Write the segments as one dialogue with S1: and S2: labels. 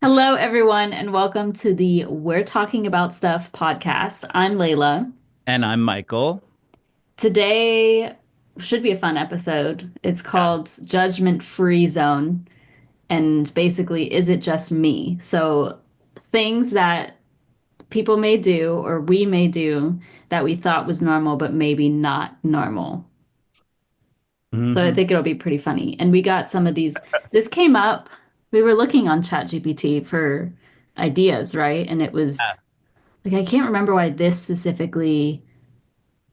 S1: Hello, everyone, and welcome to the We're Talking About Stuff podcast. I'm Leila.
S2: And I'm Michael.
S1: Today should be a fun episode. It's
S2: Yeah.
S1: called Judgment Free Zone. And basically, is it just me? So, things that people may do or we may do that we thought was normal, but maybe not normal. So, I
S2: Hmm.
S1: think it'll be pretty funny. And we got some of these. This came up. We were looking on ChatGPT for ideas, right? And it was
S2: Yeah.
S1: like, I can't remember why this specifically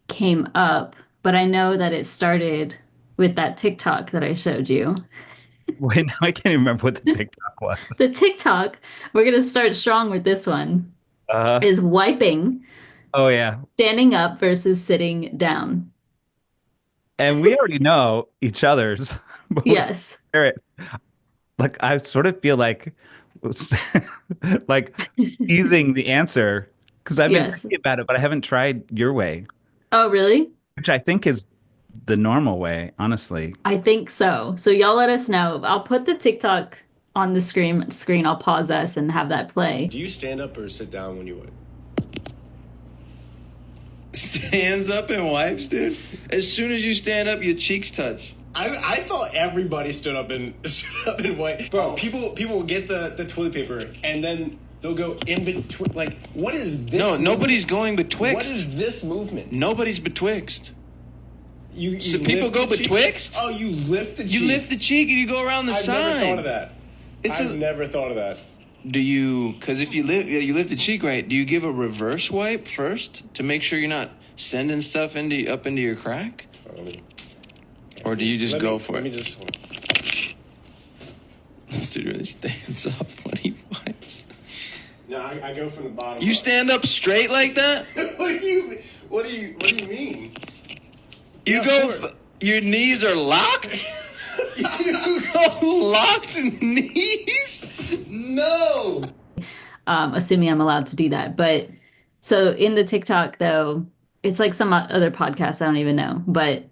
S1: came up, but I know that it started with that TikTok that I showed you.
S2: Wait, now I can't even remember what the TikTok was.
S1: The TikTok, we're going to start strong with this one,
S2: Uh,
S1: is wiping,
S2: oh yeah.
S1: standing up versus sitting down.
S2: And we already know each other's, but we
S1: Yes.
S2: hear it. Like I sort of feel like like easing the answer because I've been
S1: Yes.
S2: thinking about it, but I haven't tried your way,
S1: Oh, really?
S2: which I think is the normal way, honestly.
S1: I think so. So y'all let us know. I'll put the TikTok on the screen. I'll pause us and have that play.
S3: Do you stand up or sit down when you wipe?
S4: Stands up and wipes, dude. As soon as you stand up, your cheeks touch.
S3: I thought everybody stood up and stood up and wiped. Bro, people will get the toilet paper and then they'll go in between. Like, what is this?
S4: No, nobody's
S3: movement?
S4: going betwixt.
S3: What is this movement?
S4: Nobody's betwixt.
S3: You
S4: So
S3: lift
S4: people go
S3: the cheek?
S4: betwixt?
S3: Oh, you lift the cheek.
S4: You lift the cheek and you go around the
S3: I've
S4: side.
S3: never thought of that.
S4: It's
S3: I've
S4: a-
S3: never thought of that.
S4: Do you? Because if you lift, you lift the cheek right. Do you give a reverse wipe first to make sure you're not sending stuff up into your crack,
S3: Let me-
S4: or do you just go for
S3: let
S4: it?
S3: me just.
S4: This dude really stands up when he wipes.
S3: No, I go from the bottom.
S4: You
S3: up.
S4: stand up straight like that?
S3: What do you mean?
S4: You
S3: Yeah,
S4: go.
S3: of course.
S4: Your knees are locked. You go locked knees? No.
S1: Assuming I'm allowed to do that. But so in the TikTok, though, it's like some other podcast I don't even know, but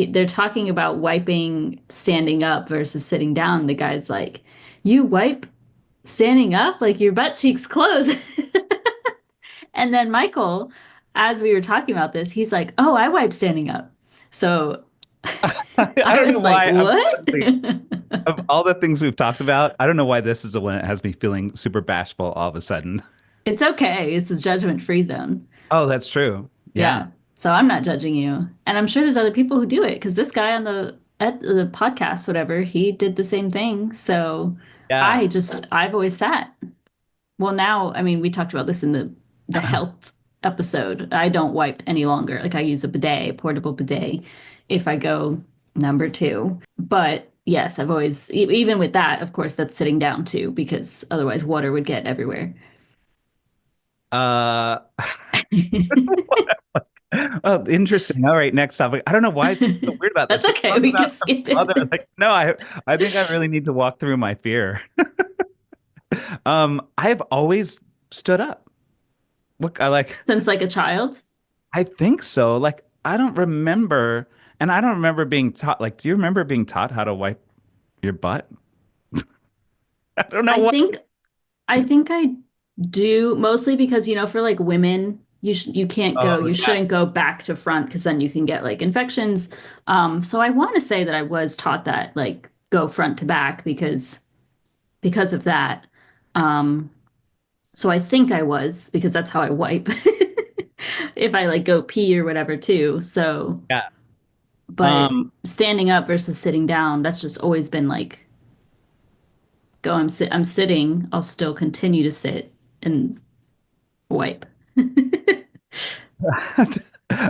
S1: they're talking about wiping standing up versus sitting down. The guy's like, "You wipe standing up, like your butt cheeks close." And then Michael, as we were talking about this, he's like, "Oh, I wipe standing up." So
S2: I
S1: I
S2: don't know
S1: was like,
S2: why I'm
S1: "What?"
S2: suddenly of all the things we've talked about, I don't know why this is the one that has me feeling super bashful all of a sudden.
S1: It's okay. It's a judgment-free zone.
S2: Oh, that's true. Yeah.
S1: Yeah. So I'm not judging you. And I'm sure there's other people who do it because this guy on the podcast, whatever, he did the same thing. So
S2: Yeah.
S1: I've always sat. Well, now, I mean, we talked about this in the health episode. I don't wipe any longer. Like I use a bidet, a portable bidet, if I go number two. But yes, I've always, even with that, of course, that's sitting down too, because otherwise water would get everywhere.
S2: Uh, oh, interesting. All right, next topic. I don't know why I feel so weird about
S1: That's
S2: this. Let's
S1: okay.
S2: talk
S1: We could
S2: about some
S1: skip
S2: other
S1: it.
S2: like no, I think I really need to walk through my fear. I have always stood up. Look,
S1: Since like a child.
S2: I think so. Like I don't remember and I don't remember being taught like do you remember being taught how to wipe your butt? I don't know
S1: I
S2: what.
S1: think I think I do mostly because for like women you can't go
S2: Oh,
S1: you
S2: yeah.
S1: shouldn't go back to front because then you can get like infections. So I want to say that I was taught that like go front to back because of that. Um, so I think I was because that's how I wipe if I like go pee or whatever too. So
S2: Yeah.
S1: but
S2: Um
S1: standing up versus sitting down, that's just always been like I'm sitting, I'll still continue to sit and wipe.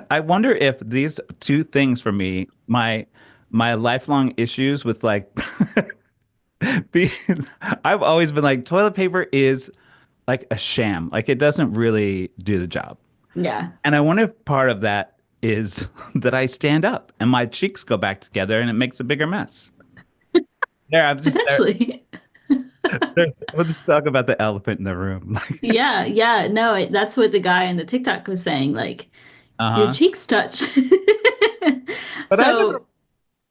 S2: I wonder if these two things for me, my lifelong issues with like being, I've always been like toilet paper is like a sham. Like it doesn't really do the job.
S1: Yeah,
S2: And I wonder if part of that is that I stand up and my cheeks go back together and it makes a bigger mess. There, I'm just there.
S1: potentially.
S2: We'll just talk about the elephant in the room.
S1: Yeah, yeah. No, that's what the guy in the TikTok was saying. Like, your
S2: Uh-huh.
S1: cheeks touch.
S2: But I never
S1: So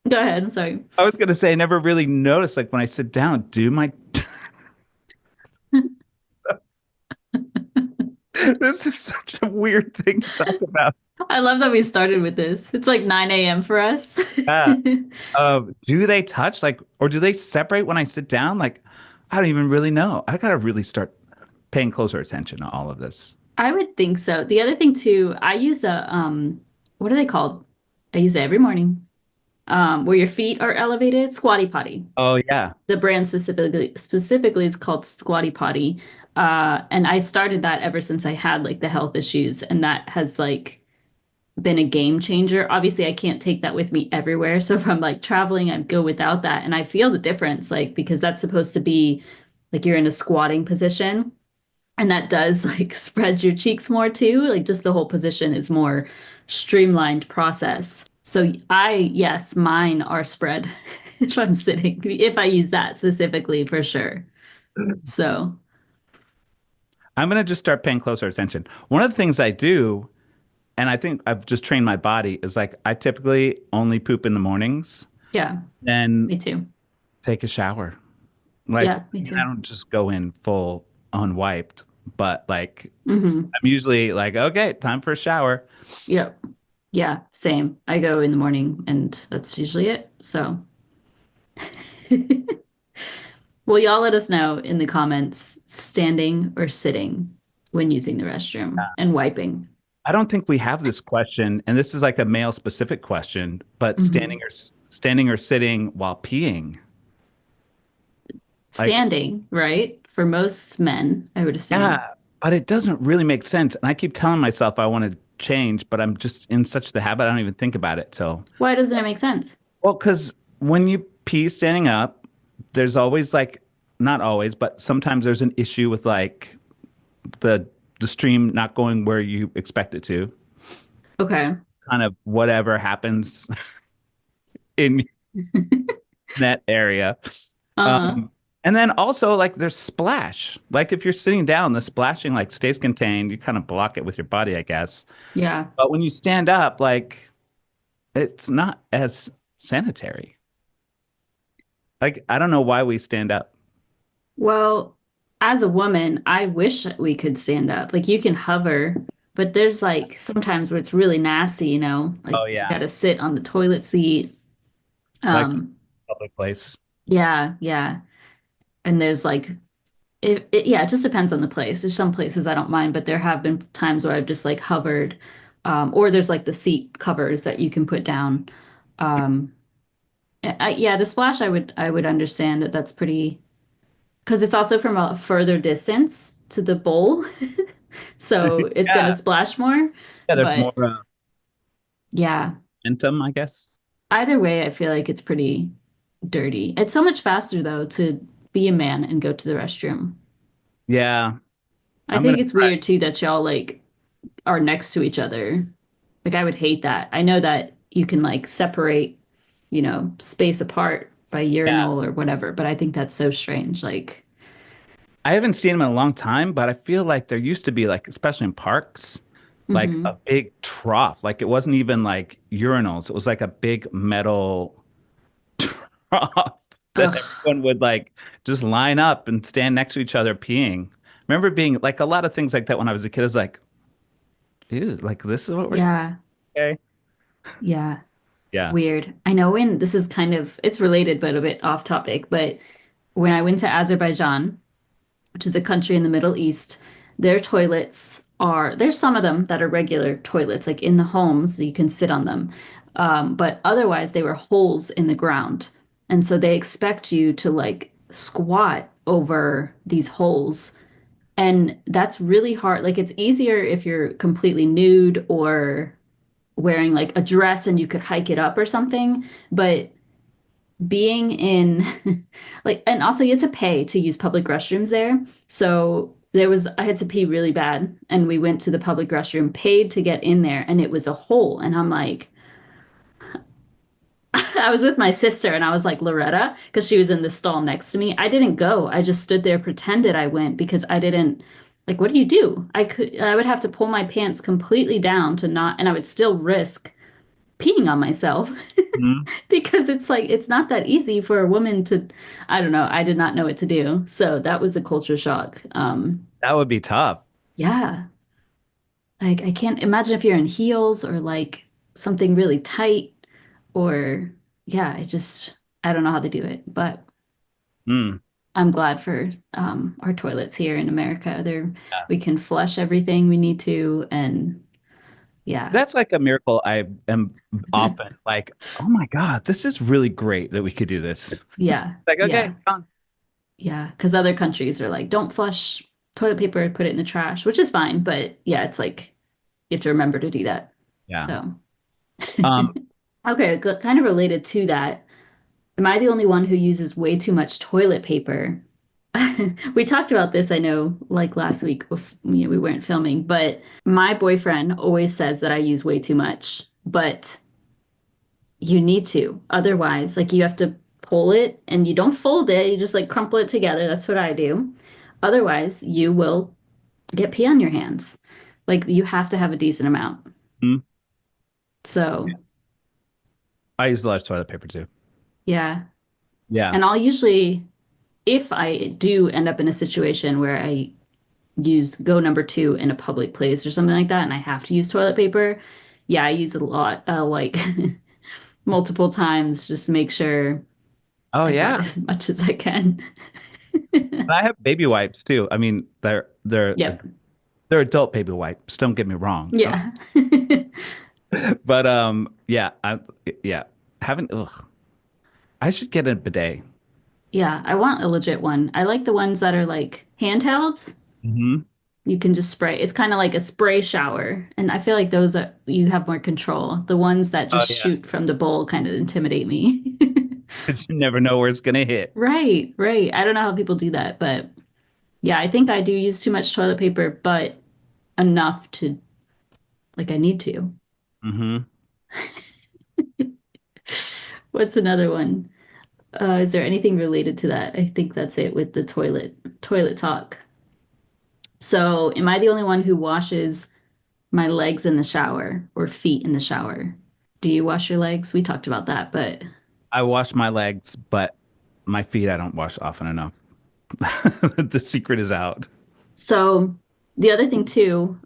S1: go ahead. I'm sorry.
S2: I was gonna say I never really noticed like when I sit down, do my This is such a weird thing to talk about.
S1: I love that we started with this. It's like 9 a.m. for us.
S2: Yeah. Do they touch like, or do they separate when I sit down? Like, I don't even really know. I gotta really start paying closer attention to all of this.
S1: I would think so. The other thing too, I use a what are they called? I use it every morning. Where your feet are elevated, squatty potty.
S2: Oh yeah.
S1: The brand specifically is called Squatty Potty. And I started that ever since I had like the health issues, and that has like been a game changer. Obviously, I can't take that with me everywhere. So if I'm like traveling, I go without that, and I feel the difference, like because that's supposed to be like you're in a squatting position. And that does like spread your cheeks more too. Like just the whole position is more streamlined process. So yes, mine are spread if I'm sitting, if I use that specifically for sure. So,
S2: I'm gonna just start paying closer attention. One of the things I do, and I think I've just trained my body, is like I typically only poop in the mornings,
S1: yeah,
S2: then
S1: me too.
S2: take a shower. Like
S1: Yeah, me
S2: I
S1: too.
S2: don't just go in full unwiped, but like
S1: Hmm.
S2: I'm usually like, okay, time for a shower.
S1: Yep. Yeah, same. I go in the morning and that's usually it. So, well, y'all let us know in the comments standing or sitting when using the restroom and wiping.
S2: I don't think we have this question, and this is like a male specific question, but
S1: Hmm.
S2: standing or sitting while peeing. Like,
S1: Standing, right? For most men, I would assume.
S2: yeah, but it doesn't really make sense. And I keep telling myself I want to change, but I'm just in such the habit, I don't even think about it till,
S1: Why doesn't it make sense?
S2: well, because when you pee standing up, there's always like, not always, but sometimes there's an issue with like the the stream not going where you expect it to.
S1: Okay.
S2: Kind of whatever happens in that area.
S1: Uh-huh.
S2: Um, and then also like there's splash. Like if you're sitting down, the splashing like stays contained. You kind of block it with your body, I guess.
S1: Yeah.
S2: But when you stand up, like it's not as sanitary. Like I don't know why we stand up.
S1: Well, as a woman, I wish we could stand up. Like you can hover, but there's like sometimes where it's really nasty, like
S2: Oh
S1: you
S2: yeah,
S1: gotta sit on the toilet seat.
S2: like
S1: Um,
S2: public place.
S1: yeah, yeah. And there's like yeah, it just depends on the place. There's some places I don't mind, but there have been times where I've just like hovered. Or there's like the seat covers that you can put down. Um, yeah, the splash I would understand that that's pretty because it's also from a further distance to the bowl, so it's gonna
S2: Yeah,
S1: splash more.
S2: yeah. There's more
S1: But yeah,
S2: momentum, I guess.
S1: either way, I feel like it's pretty dirty. It's so much faster though to be a man and go to the restroom.
S2: Yeah,
S1: I
S2: I'm gonna
S1: think it's
S2: try.
S1: weird too that y'all like are next to each other. Like I would hate that. I know that you can like separate, space apart by
S2: Yeah,
S1: urinal or whatever, but I think that's so strange. Like,
S2: I haven't seen them in a long time, but I feel like there used to be like, especially in parks, like a
S1: hmm.
S2: big trough. Like it wasn't even like urinals. It was like a big metal trough that
S1: Ugh,
S2: everyone would like just line up and stand next to each other peeing. Remember being like a lot of things like that when I was a kid. I was like, ew, like this is what we're supposed
S1: yeah,
S2: to say.
S1: yeah.
S2: Yeah.
S1: Weird. I know when this is kind of it's related but a bit off topic, but when I went to Azerbaijan, which is a country in the Middle East, their toilets there's some of them that are regular toilets, like in the homes, so you can sit on them. But otherwise they were holes in the ground. And so they expect you to like squat over these holes. And that's really hard. Like it's easier if you're completely nude or wearing like a dress and you could hike it up or something. But being in like, and also you had to pay to use public restrooms there. So I had to pee really bad. And we went to the public restroom, paid to get in there, and it was a hole. And I'm like, I was with my sister and I was like, Loretta, because she was in the stall next to me. I didn't go. I just stood there, pretended I went because I didn't. Like, what do you do? I would have to pull my pants completely down to not, and I would still risk peeing on myself
S2: Mhm.
S1: because it's like it's not that easy for a woman to I don't know, I did not know what to do. So that was a culture shock.
S2: That would be tough.
S1: Yeah. Like I can't imagine if you're in heels or like something really tight or yeah, I don't know how they do it, but
S2: Mm.
S1: I'm glad for our toilets here in America.
S2: Yeah.
S1: We can flush everything we need to and yeah.
S2: That's like a miracle. I am often like, oh my God, this is really great that we could do this.
S1: Yeah.
S2: Like, okay,
S1: Yeah.
S2: done.
S1: Yeah, because other countries are like, don't flush toilet paper, put it in the trash, which is fine, but yeah, it's like you have to remember to do that.
S2: Yeah.
S1: So,
S2: Um,
S1: okay, kind of related to that. Am I the only one who uses way too much toilet paper? We talked about this, I know, like last week before, we weren't filming, but my boyfriend always says that I use way too much, but you need to. Otherwise, like you have to pull it and you don't fold it, you just like crumple it together. That's what I do. Otherwise, you will get pee on your hands. Like you have to have a decent amount.
S2: mm,
S1: So,
S2: I use a lot of toilet paper too.
S1: yeah.
S2: Yeah.
S1: And I'll usually, if I do end up in a situation where I use go number two in a public place or something like that, and I have to use toilet paper, yeah, I use it a lot, like multiple times just to make sure
S2: Oh
S1: I got
S2: yeah.
S1: as much as I can.
S2: And I have baby wipes too. I mean,
S1: Yep.
S2: they're adult baby wipes. Don't get me wrong.
S1: Yeah.
S2: But yeah, yeah, haven't. Ugh. I should get a bidet.
S1: Yeah, I want a legit one. I like the ones that are like handhelds.
S2: Hmm.
S1: You can just spray. It's kind of like a spray shower. And I feel like those are you have more control. The ones that
S2: Oh
S1: just
S2: yeah,
S1: shoot from the bowl kind of intimidate me.
S2: because you never know where it's gonna hit.
S1: Right, right. I don't know how people do that, but yeah, I think I do use too much toilet paper, but enough to like I need to.
S2: Hmm.
S1: What's another one? Is there anything related to that? I think that's it with the toilet talk. So, am I the only one who washes my legs in the shower or feet in the shower? Do you wash your legs? We talked about that, but
S2: I wash my legs, but my feet I don't wash often enough. The secret is out.
S1: so the other thing too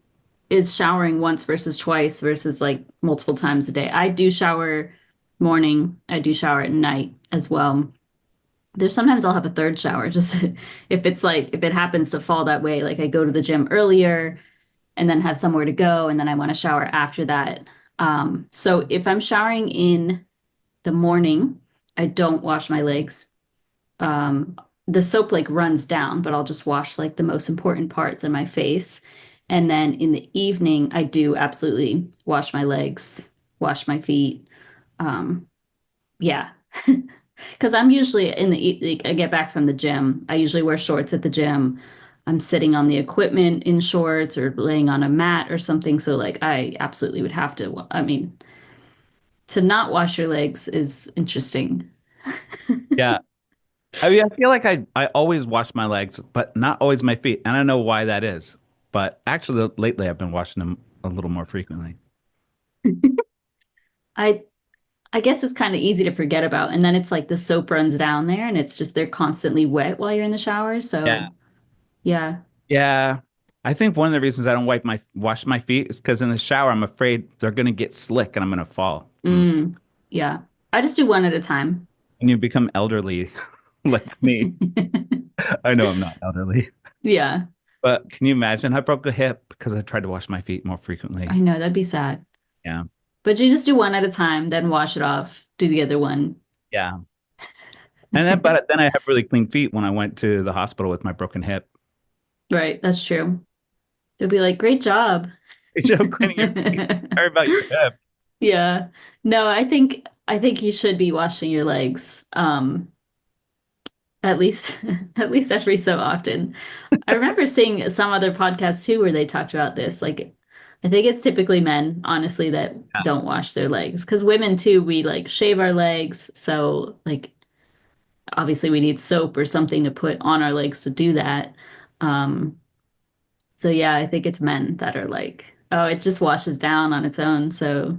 S1: is showering once versus twice versus like multiple times a day. I do shower morning, I do shower at night as well. There's sometimes I'll have a third shower just if it's like if it happens to fall that way, like I go to the gym earlier and then have somewhere to go and then I want to shower after that. So if I'm showering in the morning, I don't wash my legs. Um, the soap like runs down, but I'll just wash like the most important parts in my face. And then in the evening, I do absolutely wash my legs, wash my feet. Um, yeah. Because I'm usually like, I get back from the gym. I usually wear shorts at the gym. I'm sitting on the equipment in shorts or laying on a mat or something. So, like, I absolutely would have to. I mean, to not wash your legs is interesting.
S2: Yeah. I mean, I feel like I always wash my legs, but not always my feet. And I don't know why that is. But actually, lately I've been washing them a little more frequently.
S1: I I guess it's kind of easy to forget about. And then it's like the soap runs down there and it's just they're constantly wet while you're in the shower.
S2: Yeah.
S1: So, yeah.
S2: Yeah. I think one of the reasons I don't wash my feet is because in the shower I'm afraid they're gonna get slick and I'm gonna fall.
S1: Mm, yeah. I just do one at a time.
S2: And you become elderly like me. I know I'm not elderly.
S1: Yeah.
S2: But can you imagine? I broke a hip because I tried to wash my feet more frequently.
S1: I know that'd be sad.
S2: Yeah.
S1: But you just do one at a time, then wash it off, do the other one.
S2: Yeah. And then, but then I have really clean feet when I went to the hospital with my broken hip.
S1: Right, that's true. They'll be like, "Great job."
S2: Great job cleaning your feet. Sorry about your hip.
S1: Yeah. No, I think you should be washing your legs. At least at least every so often. I remember seeing some other podcasts too where they talked about this. Like I think it's typically men, honestly, that
S2: Yeah.
S1: don't wash their legs. Because women too, we like shave our legs. So like obviously we need soap or something to put on our legs to do that. Um, so yeah, I think it's men that are like, oh, it just washes down on its own. So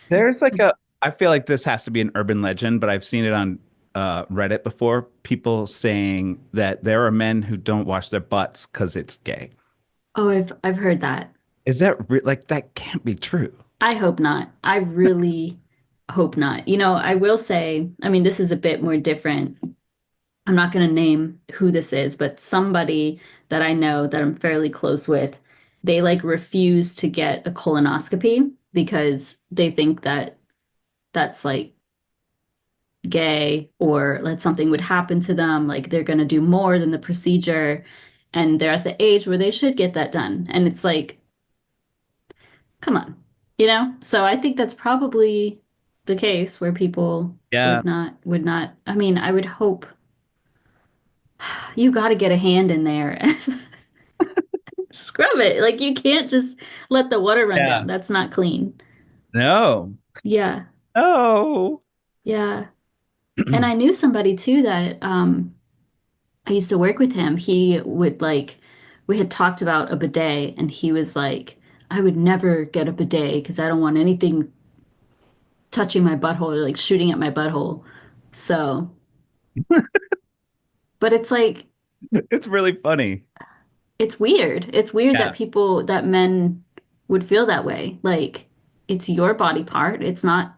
S2: There's like I feel like this has to be an urban legend, but I've seen it on Reddit before. People saying that there are men who don't wash their butts because it's gay.
S1: oh, I've heard that.
S2: Is that like that can't be true?
S1: I hope not. I really hope not. You know, I will say, I mean, this is a bit more different. I'm not going to name who this is, but somebody that I know that I'm fairly close with, they like refuse to get a colonoscopy because they think that that's like gay or like something would happen to them, like they're going to do more than the procedure. And they're at the age where they should get that done. And it's like, come on, you know? So I think that's probably the case where people
S2: Yeah.
S1: would not, I mean, I would hope you got to get a hand in there and scrub it. Like you can't just let the water run
S2: Yeah.
S1: down. That's not clean.
S2: No.
S1: Yeah.
S2: No.
S1: Yeah. And I knew somebody too that I used to work with him. He would like we had talked about a bidet and he was like, I would never get a bidet because I don't want anything touching my butthole or like shooting at my butthole. So, but it's like
S2: It's really funny.
S1: it's weird. It's weird that
S2: Yeah.
S1: people that men would feel that way. Like it's your body part. It's not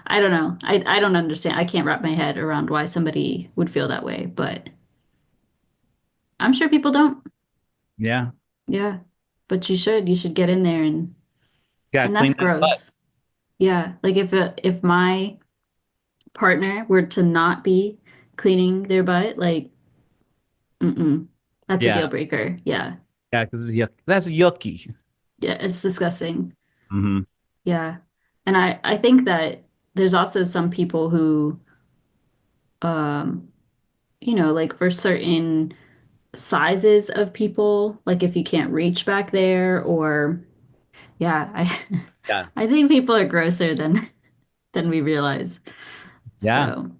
S1: I don't know. I don't understand. I can't wrap my head around why somebody would feel that way, but I'm sure people don't.
S2: Yeah.
S1: Yeah. But you should. You should get in there
S2: Yeah.
S1: and that's
S2: Clean that butt.
S1: gross. Yeah. Like if my partner were to not be cleaning their butt, like mm-mm. That's a
S2: Yeah.
S1: deal breaker. Yeah.
S2: Yeah. Because that's yucky.
S1: Yeah, it's disgusting.
S2: Hmm.
S1: Yeah. And I think that there's also some people who um you know, like for certain sizes of people, like if you can't reach back there or yeah, I
S2: Yeah.
S1: I think people are grosser than we realize.
S2: Yeah.
S1: So,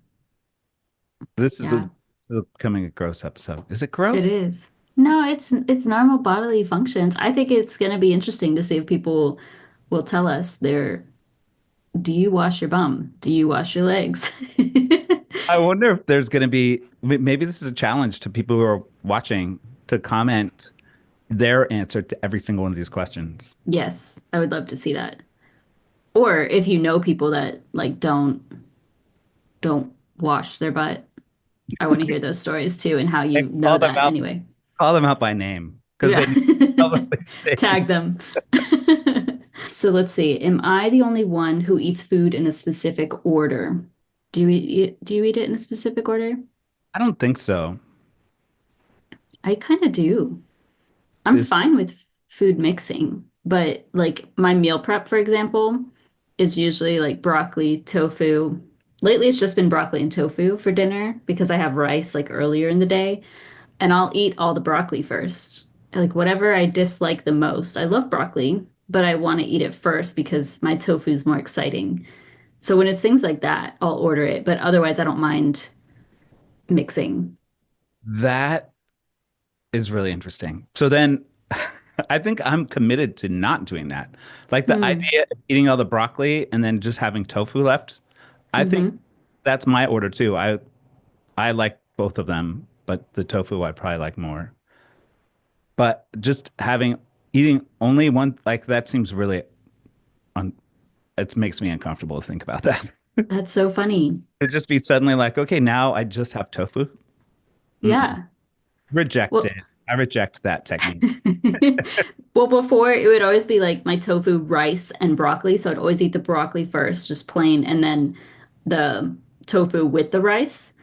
S2: This
S1: yeah,
S2: is becoming a gross episode. Is it
S1: it
S2: gross?
S1: is. No, it's normal bodily functions. I think it's going to be interesting to see if people will tell us do you wash your bum? Do you wash your legs?
S2: I wonder if there's going to be maybe this is a challenge to people who are watching to comment their answer to every single one of these questions.
S1: Yes, I would love to see that. Or if you know people that like don't wash their butt, I want to hear those stories too and how you
S2: And
S1: know that anyway.
S2: call them out by name because
S1: Yeah.
S2: they probably shame.
S1: Tag them. So let's see. Am I the only one who eats food in a specific order? Do you eat it in a specific order?
S2: I don't think so.
S1: I kind of do. I'm
S2: This,
S1: fine with food mixing, but like my meal prep, for example, is usually like broccoli, tofu. Lately, it's just been broccoli and tofu for dinner because I have rice like earlier in the day, and I'll eat all the broccoli first. Like whatever I dislike the most. I love broccoli, but I want to eat it first because my tofu is more exciting. So when it's things like that, I'll order it, but otherwise I don't mind mixing.
S2: that is really interesting. So then I think I'm committed to not doing that. Like the
S1: Hmm.
S2: idea of eating all the broccoli and then just having tofu left. I think
S1: Hmm.
S2: that's my order too. I like both of them, but the tofu I probably like more. But just having eating only one like that seems really un it makes me uncomfortable to think about that.
S1: That's so funny.
S2: It'd just be suddenly like, okay, now I just have tofu. Mm-mm.
S1: Yeah. Well,
S2: Rejected. I reject that technique.
S1: well, before it would always be like my tofu, rice, and broccoli. So I'd always eat the broccoli first, just plain, and then the tofu with the rice.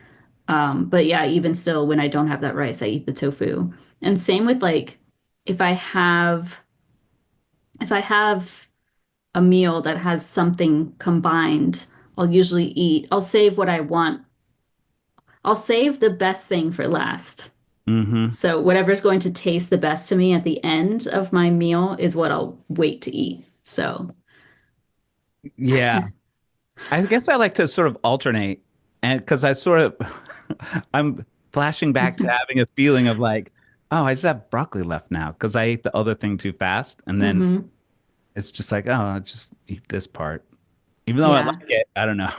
S1: But yeah, even still, when I don't have that rice, I eat the tofu. And same with like if I have if I have a meal that has something combined, I'll usually I'll save what I want. I'll save the best thing for last.
S2: Hmm.
S1: So whatever's going to taste the best to me at the end of my meal is what I'll wait to eat. So,
S2: Yeah. I guess I like to sort of alternate and because I sort of I'm flashing back to having a feeling of like, oh, I just have broccoli left now because I ate the other thing too fast. And then
S1: hmm.
S2: it's just like, oh, I'll just eat this part. Even though I like
S1: Yeah.
S2: it, I don't know.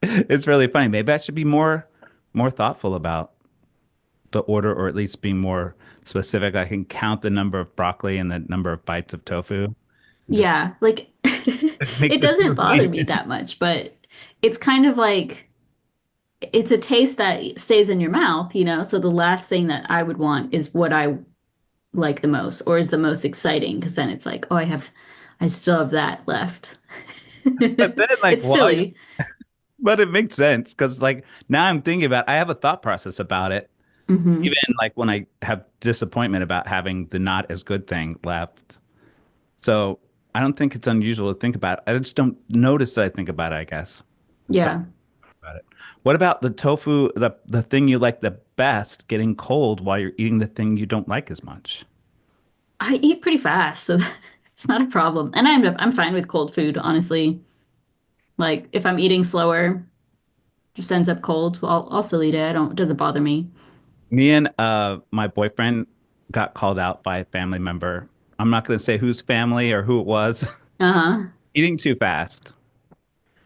S2: It's really funny. Maybe I should be more thoughtful about. the order, or at least being more specific. I can count the number of broccoli and the number of bites of tofu. Just
S1: Yeah, like
S2: make
S1: it
S2: the
S1: doesn't bother
S2: smoothie.
S1: me that much, but it's kind of like it's a taste that stays in your mouth, you know? So the last thing that I would want is what I like the most or is the most exciting because then it's like, oh, I still have that left.
S2: But then, like,
S1: It's silly.
S2: but it makes sense because, like, now I'm thinking about, I have a thought process about it.
S1: Hmm.
S2: Even like when I have disappointment about having the not as good thing left. So I don't think it's unusual to think about it. I just don't notice that I think about it, I guess. But
S1: Yeah.
S2: about it. What about the tofu, the thing you like the best, getting cold while you're eating the thing you don't like as much?
S1: I eat pretty fast, so it's not a problem. And I'm fine with cold food, honestly. Like if I'm eating slower, just ends up cold, I'll still eat it. I don't, it doesn't bother me.
S2: Me and my boyfriend got called out by a family member. I'm not going to say whose family or who it was.
S1: Uh-huh.
S2: Eating too fast.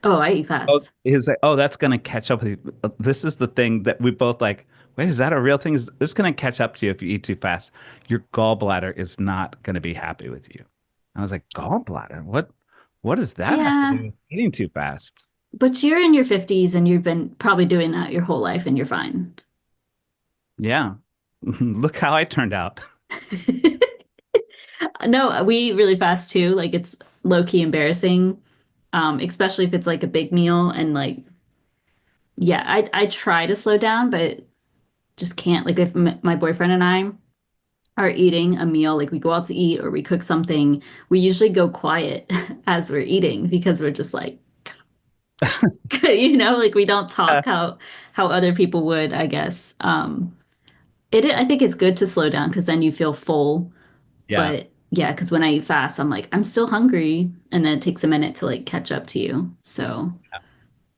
S1: Oh, I eat
S2: Oh,
S1: fast.
S2: he was like, "Oh, that's gonna catch up with you." This is the thing that we both like. Wait, is that a real thing? Is this gonna catch up to you if you eat too fast? Your gallbladder is not gonna be happy with you. I was like, gallbladder? What does that have to
S1: Yeah,
S2: do with eating too fast?
S1: but you're in your 50s and you've been probably doing that your whole life and you're fine.
S2: Yeah. Look how I turned out.
S1: No, we eat really fast too. Like it's low key embarrassing, especially if it's like a big meal and like yeah, I try to slow down, but just can't. Like if my boyfriend and I are eating a meal, like we go out to eat or we cook something, we usually go quiet as we're eating because we're just like, like we don't
S2: Yeah.
S1: talk how other people would, I guess. I think it's good to slow down because then you feel full.
S2: Yeah.
S1: But yeah, because when I eat fast, I'm like, I'm still hungry, and then it takes a minute to like catch up to you. So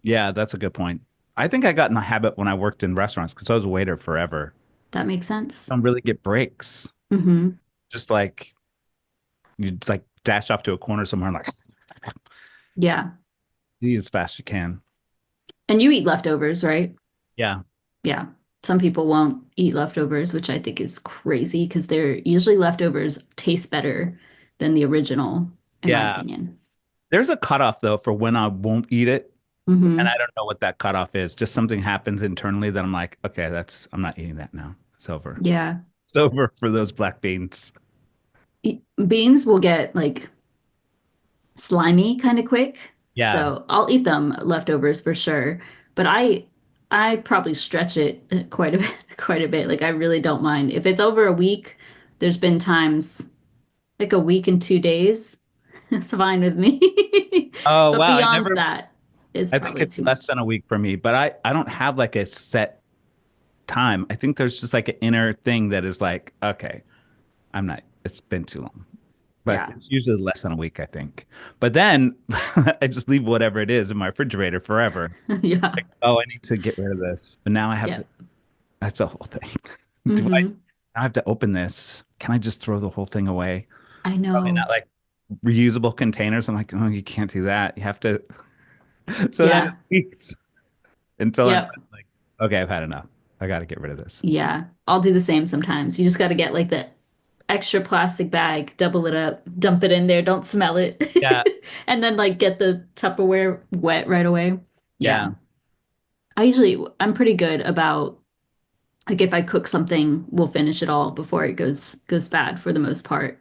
S2: Yeah, that's a good point. I think I got in the habit when I worked in restaurants because I was a waiter forever.
S1: that makes sense.
S2: I don't really get breaks.
S1: Hmm.
S2: Just like you like dash off to a corner somewhere and like
S1: Yeah.
S2: eat as fast as you can.
S1: And you eat leftovers, right?
S2: Yeah.
S1: Yeah. Some people won't eat leftovers, which I think is crazy because they're usually leftovers taste better than the original, in my
S2: Yeah.
S1: opinion.
S2: There's a cutoff though for when I won't eat it. And I
S1: Hmm.
S2: don't know what that cutoff is. Just something happens internally that I'm like, okay, I'm not eating that now. It's over.
S1: Yeah.
S2: It's over for those black beans.
S1: Beans will get like slimy kind of quick.
S2: Yeah.
S1: So I'll eat them leftovers for sure. But I probably stretch it quite a bit, quite a bit. Like I really don't mind. If it's over a week, there's been times like a week and 2 days. It's fine with me.
S2: Oh,
S1: But
S2: wow.
S1: beyond that is
S2: I think
S1: probably
S2: it's
S1: too
S2: less
S1: much.
S2: than a week for me, but I don't have like a set time. I think there's just like an inner thing that is like, okay, it's been too long. But
S1: Yeah.
S2: it's usually less than a week, I think. But then I just leave whatever it is in my refrigerator forever.
S1: Yeah.
S2: Oh, I need to get rid of this. But now I have
S1: Yeah.
S2: to, that's a whole thing.
S1: Hmm.
S2: I have to open this? Can I just throw the whole thing away?
S1: I
S2: Probably
S1: know.
S2: not like reusable containers. I'm like, oh, you can't do that. You have to. So then it
S1: Yeah.
S2: weeks until I'm
S1: Yep.
S2: like, okay, I've had enough. I got to get rid of this.
S1: Yeah. I'll do the same sometimes. You just got to get like the extra plastic bag, double it up, dump it in there, don't smell it.
S2: Yeah,
S1: And then like get the Tupperware wet right away. Yeah.
S2: yeah,
S1: I'm pretty good about like if I cook something, we'll finish it all before it goes bad for the most part.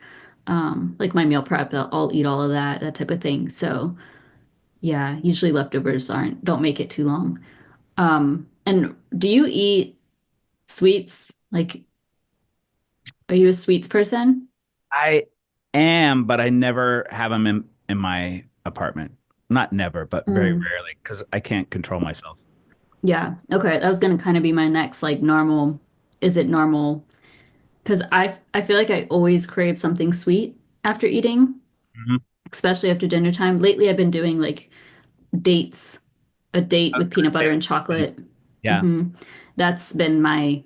S1: Like my meal prep, I'll eat all of that type of thing. So yeah, usually leftovers aren't don't make it too long. And do you eat sweets? Like, are you a sweets person?
S2: I am, but I never have them in my apartment. Not never, but very
S1: Mm,
S2: rarely because I can't control myself.
S1: yeah. Okay. That was gonna kind of be my next like normal. Is it normal? Because I feel like I always crave something sweet after eating,
S2: Mhm.
S1: especially after dinner time. Lately, I've been doing like dates, a date
S2: I was
S1: with
S2: gonna
S1: peanut
S2: say
S1: butter and
S2: the same thing.
S1: chocolate.
S2: Yeah,
S1: Hmm. That's been my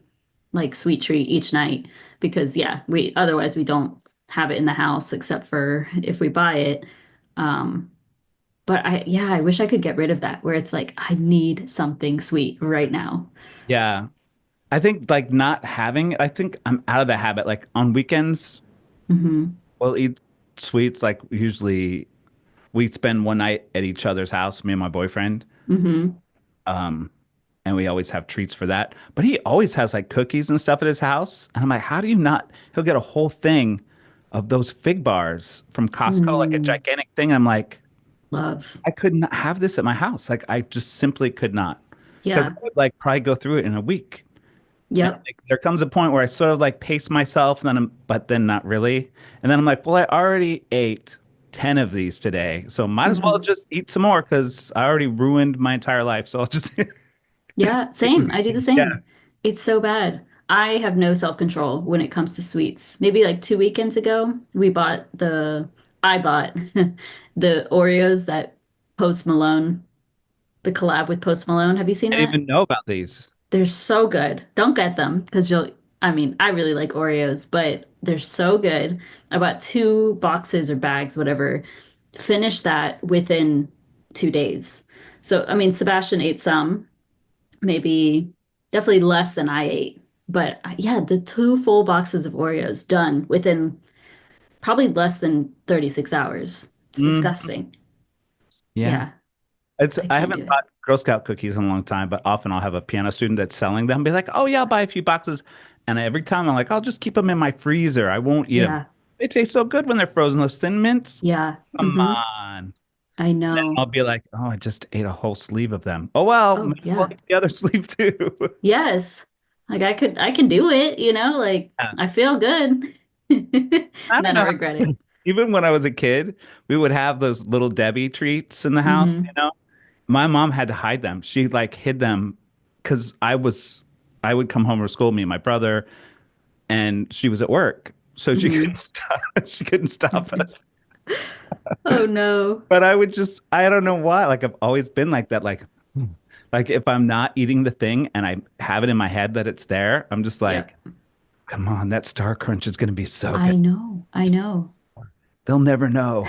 S1: like sweet treat each night because yeah, we otherwise we don't have it in the house except for if we buy it. Um, but I wish I could get rid of that where it's like I need something sweet right now.
S2: yeah. I think like not having, I think I'm out of the habit. Like on weekends,
S1: Hmm.
S2: we'll eat sweets. Like usually we spend one night at each other's house, me and my boyfriend.
S1: Hmm.
S2: Um, and we always have treats for that. But he always has like cookies and stuff at his house. And I'm like, how do you not? He'll get a whole thing of those fig bars from Costco, like a
S1: Mm,
S2: gigantic thing. I'm like,
S1: love.
S2: I could not have this at my house. Like I just simply could not. Because I
S1: Yeah.
S2: would like probably go through it in a week. And
S1: Yep.
S2: like, there comes a point where I sort of like pace myself, and then but then not really. And then I'm like, well, I already ate 10 of these today, so might as well
S1: Hmm.
S2: just eat some more because I already ruined my entire life. So I'll just
S1: Yeah, same. I do the
S2: yeah.
S1: same. It's so bad. I have no self-control when it comes to sweets. Maybe like 2 weekends ago, I bought the Oreos that Post Malone, the collab with Post Malone. Have you seen
S2: I didn't
S1: that?
S2: even know about these.
S1: They're so good. Don't get them because I mean, I really like Oreos, but they're so good. I bought 2 boxes or bags, whatever, finished that within 2 days. So, I mean, Sebastian ate some, maybe definitely less than I ate. But yeah, the 2 full boxes of Oreos done within probably less than 36 hours. It's
S2: Mm,
S1: disgusting.
S2: yeah.
S1: Yeah, I
S2: I
S1: can't
S2: haven't
S1: do it.
S2: bought Girl Scout cookies in a long time, but often I'll have a piano student that's selling them, be like, "Oh yeah, I'll buy a few boxes." And every time I'm like, "I'll just keep them in my freezer. I won't eat them.
S1: Yeah,
S2: They taste so good when they're frozen. Those Thin Mints.
S1: yeah.
S2: Come
S1: Hmm.
S2: on."
S1: I
S2: Then
S1: know.
S2: I'll be like, "Oh, I just ate a whole sleeve of them. Oh well,
S1: Oh,
S2: might as well
S1: yeah.
S2: eat the other sleeve too."
S1: Yes. Like I can do it, like
S2: Yeah.
S1: I feel good.
S2: I don't
S1: Then I
S2: know.
S1: regret it.
S2: Even when I was a kid, we would have those little Debbie treats in the house,
S1: Hmm.
S2: My mom had to hide them. She like hid them because I would come home from school, me and my brother, and she was at work. So she couldn't
S1: Hmm.
S2: stop, she couldn't stop us.
S1: Oh no.
S2: But I don't know why. Like I've always been like that. Like if I'm not eating the thing and I have it in my head that it's there, I'm just like,
S1: Yep.
S2: come on, that Star Crunch is gonna be so good.
S1: I know. I know.
S2: They'll never know.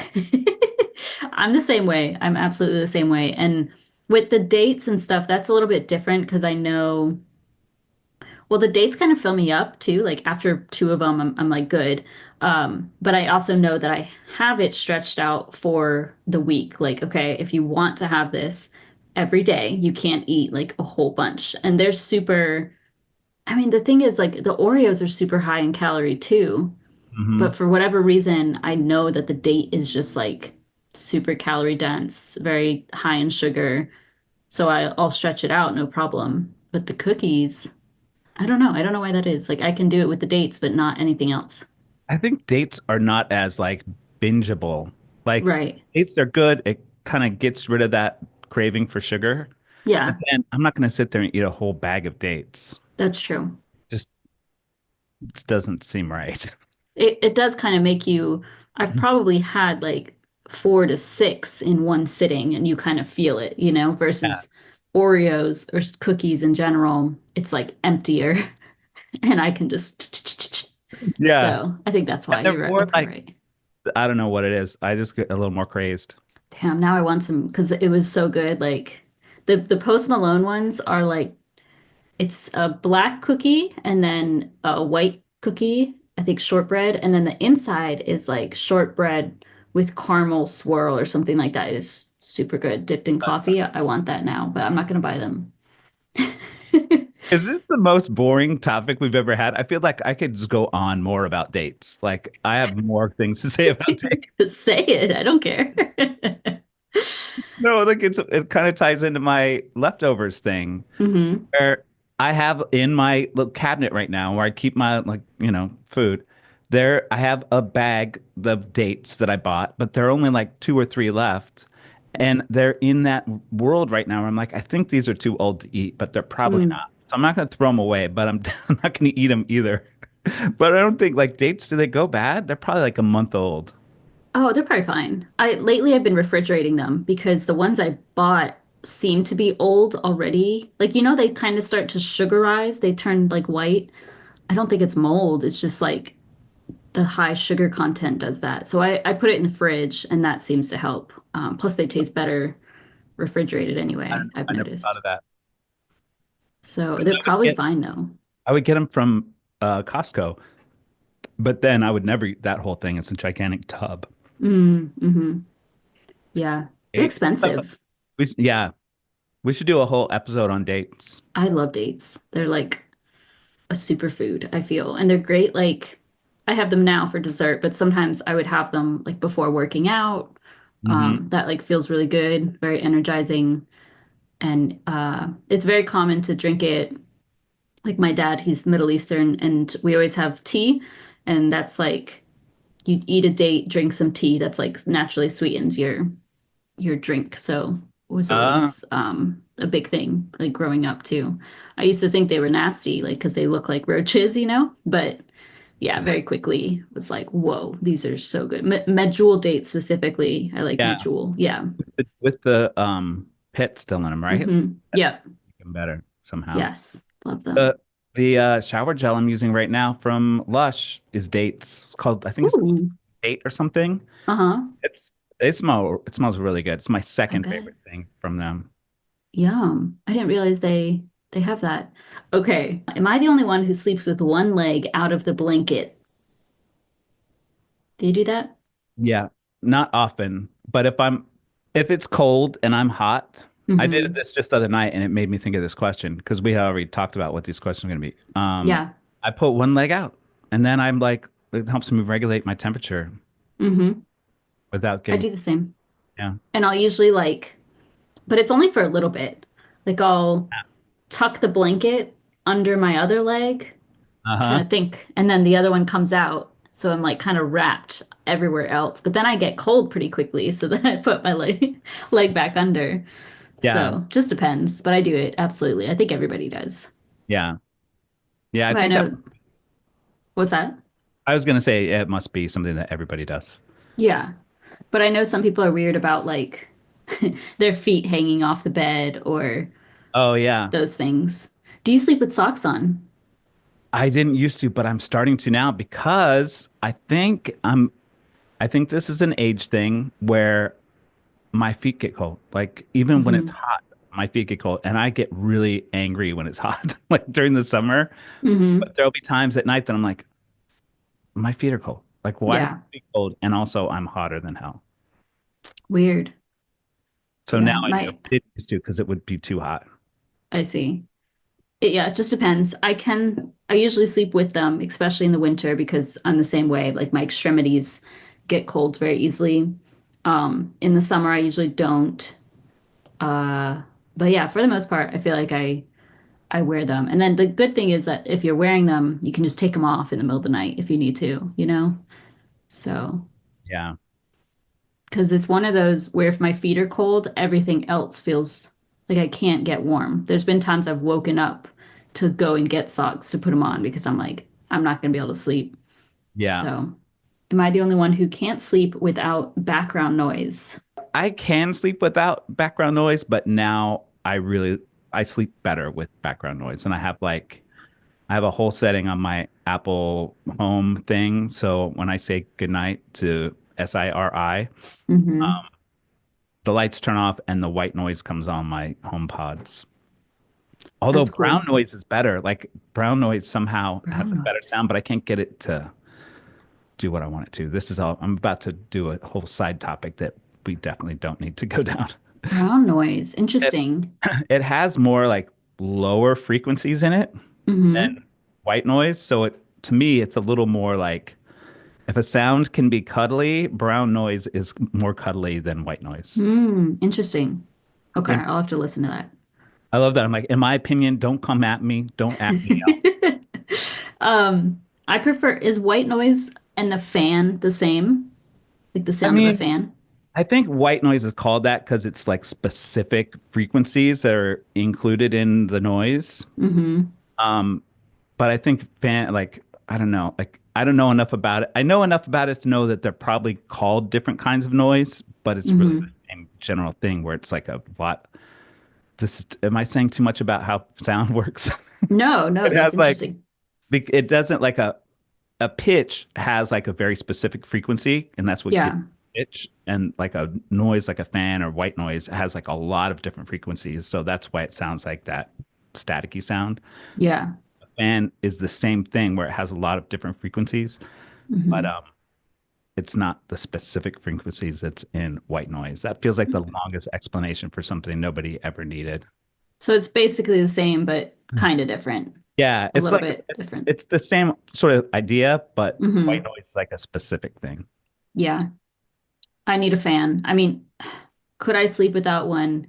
S1: I'm the same way. I'm absolutely the same way. And with the dates and stuff, that's a little bit different because I know, well, the dates kind of fill me up too. Like after 2 of them, I'm like good. But I also know that I have it stretched out for the week. Like, okay, if you want to have this every day, you can't eat like a whole bunch. And they're super, I mean, the thing is like the Oreos are super high in calorie too. But
S2: Hmm.
S1: for whatever reason, I know that the date is just like super calorie dense, very high in sugar. So I'll stretch it out, no problem. But the cookies, I don't know. I don't know why that is. Like I can do it with the dates, but not anything else.
S2: I think dates are not as like bingeable. Like
S1: Right.
S2: dates are good. It kind of gets rid of that craving for sugar. But
S1: Yeah,
S2: then I'm not going to sit there and eat a whole bag of dates.
S1: that's true.
S2: Just Just doesn't seem right.
S1: It does kind of make you, I've probably had like 4 to 6 in one sitting and you kind of feel it,
S2: Yeah.
S1: versus Oreos or cookies in general. It's like emptier and I can just,
S2: Yeah.
S1: so I think that's
S2: And
S1: why
S2: they're
S1: you're right.
S2: more
S1: You're probably
S2: like,
S1: right.
S2: I don't know what it is. I just get a little more crazed.
S1: Damn, now I want some because it was so good. Like the Post Malone ones are like it's a black cookie and then a white cookie, I think shortbread, and then the inside is like shortbread with caramel swirl or something like that. It is super good, dipped in coffee. I want that now, but I'm not gonna buy them.
S2: Is this the most boring topic we've ever had? I feel like I could just go on more about dates. Like I have more things to say about dates.
S1: Say it. I don't care.
S2: No, like it kind of ties into my leftovers thing.
S1: Hmm.
S2: Where I have in my little cabinet right now where I keep my like, food. There I have a bag of dates that I bought, but there are only like two or three left. And they're in that world right now where I'm like, I think these are too old to eat, but they're probably
S1: Mm.
S2: not. So I'm not going to throw them away, but I'm not going to eat them either. But I don't think like dates, do they go bad? They're probably like a month old.
S1: Oh, they're probably fine. I lately I've been refrigerating them because the ones I bought seem to be old already. Like, they kind of start to sugarize. They turn like white. I don't think it's mold. It's just like the high sugar content does that. So I put it in the fridge and that seems to help. Plus they taste better refrigerated
S2: I
S1: anyway,
S2: don't know.
S1: I've
S2: I never thought
S1: noticed.
S2: of that.
S1: So
S2: 'Cause
S1: they're
S2: I would
S1: probably
S2: get
S1: fine though.
S2: I would get them from Costco, but then I would never eat that whole thing. It's a gigantic tub.
S1: Mm-hmm. Yeah. They're
S2: Dates.
S1: expensive.
S2: Yeah, we should do a whole episode on dates.
S1: I love dates. They're like a superfood, I feel. And they're great. Like, I have them now for dessert, but sometimes I would have them like before working out.
S2: Hmm.
S1: That like feels really good, very energizing. And it's very common to drink it. Like my dad, he's Middle Eastern, and we always have tea. And that's like you eat a date, drink some tea. That's like naturally sweetens your drink. So it was
S2: Uh,
S1: always a big thing, like growing up too. I used to think they were nasty, like because they look like roaches, you know? But yeah, very quickly was like, whoa, these are so good. Medjool dates specifically. I like
S2: yeah,
S1: medjool. Yeah.
S2: with the pit still in them, right? That's
S1: Yep.
S2: even better somehow.
S1: Yes. Love
S2: The
S1: them.
S2: shower gel I'm using right now from Lush is dates. I think it's called
S1: Ooh.
S2: date or something.
S1: Uh-huh.
S2: It's it smells really good. It's my
S1: I
S2: second
S1: bet.
S2: favorite thing from them.
S1: Yum. I didn't realize they have that. Okay. Am I the only one who sleeps with one leg out of the blanket? Do you do that?
S2: Yeah, not often, but if it's cold and I'm hot, I did
S1: Mm-hmm.
S2: this just the other night and it made me think of this question because we had already talked about what these questions are going to be.
S1: Yeah.
S2: I put one leg out and then I'm like it helps me regulate my temperature
S1: Mm-hmm.
S2: without
S1: I
S2: getting
S1: do the same.
S2: yeah.
S1: And I'll usually like, but it's only for a little bit. Like I'll tuck the blanket under my other leg, trying
S2: Uh-huh.
S1: to think, and then the other one comes out. So I'm like kind of wrapped everywhere else. But then I get cold pretty quickly, so then I put my leg back under.
S2: Yeah.
S1: So just depends, but I do it absolutely. I think everybody does.
S2: Yeah. Yeah, I
S1: But I
S2: think that
S1: know, what's that?
S2: I was going to say it must be something that everybody does.
S1: Yeah. But I know some people are weird about like their feet hanging off the bed or
S2: Oh yeah.
S1: those things. Do you sleep with socks on?
S2: I didn't used to, but I'm starting to now because I think this is an age thing where my feet get cold. Like even when it's
S1: Hmm.
S2: hot, my feet get cold, and I get really angry when it's hot, like during the summer.
S1: Hmm.
S2: But there'll be times at night that I'm like, my feet are cold. Like, why are my
S1: Yeah.
S2: feet cold? And also, I'm hotter than hell.
S1: Weird.
S2: So now
S1: Yeah.
S2: I do. I didn't used to because it would be too hot.
S1: I see. Yeah, it just depends. I usually sleep with them, especially in the winter because I'm the same way. Like my extremities get cold very easily. In the summer, I usually don't. Uh, but yeah, for the most part, I feel like I wear them. And then the good thing is that if you're wearing them, you can just take them off in the middle of the night if you need to, you know? So,
S2: Yeah,
S1: because it's one of those where if my feet are cold, everything else feels like I can't get warm. There's been times I've woken up to go and get socks to put them on because I'm like, I'm not going to be able to sleep.
S2: yeah.
S1: So, am I the only one who can't sleep without background noise?
S2: I can sleep without background noise, but now I sleep better with background noise, and I have a whole setting on my Apple Home thing. So when I say goodnight to SIRI,
S1: Hmm.
S2: the lights turn off and the white noise comes on my home pods. Although
S1: That's
S2: brown
S1: cool.
S2: noise is better. Like brown noise somehow has
S1: Brown
S2: a better
S1: noise.
S2: sound, but I can't get it to do what I want it to. This is all I'm about to do a whole side topic that we definitely don't need to go down.
S1: Brown noise.
S2: It
S1: Interesting.
S2: it has more like lower frequencies in it than
S1: Hmm.
S2: white noise. So it to me it's a little more like if a sound can be cuddly, brown noise is more cuddly than white noise.
S1: Hmm. Interesting. Okay,
S2: And
S1: I'll have to listen to that.
S2: I love that. I'm like, in my opinion, don't come at me. Don't at me out.
S1: I prefer, is white noise and the fan the same? Like the
S2: I
S1: sound of a
S2: mean,
S1: fan?
S2: I think white noise is called that because it's like specific frequencies that are included in the noise.
S1: Hmm.
S2: Um, but I think like I don't know, like I don't know enough about it. I know enough about it to know that they're probably called different kinds of noise, but it's really the
S1: Hmm.
S2: same general thing where it's like a lot. Am I saying too much about how sound works?
S1: No, no,
S2: It
S1: that's
S2: has like
S1: interesting.
S2: it doesn't like a pitch has like a very specific frequency, and that's what gives
S1: Yeah,
S2: pitch. And like a noise, like a fan or white noise, has like a lot of different frequencies. So that's why it sounds like that staticky sound.
S1: yeah.
S2: fan is the same thing where it has a lot of different frequencies, but
S1: Hmm.
S2: it's not the specific frequencies that's in white noise. That feels like the longest explanation for something nobody ever needed.
S1: So it's basically the same, but kind of different.
S2: Yeah,
S1: A
S2: it's
S1: little
S2: like
S1: bit different.
S2: it's the same sort of idea, but white
S1: Hmm.
S2: noise is like a specific thing.
S1: Yeah. I need a fan. I mean, could I sleep without one?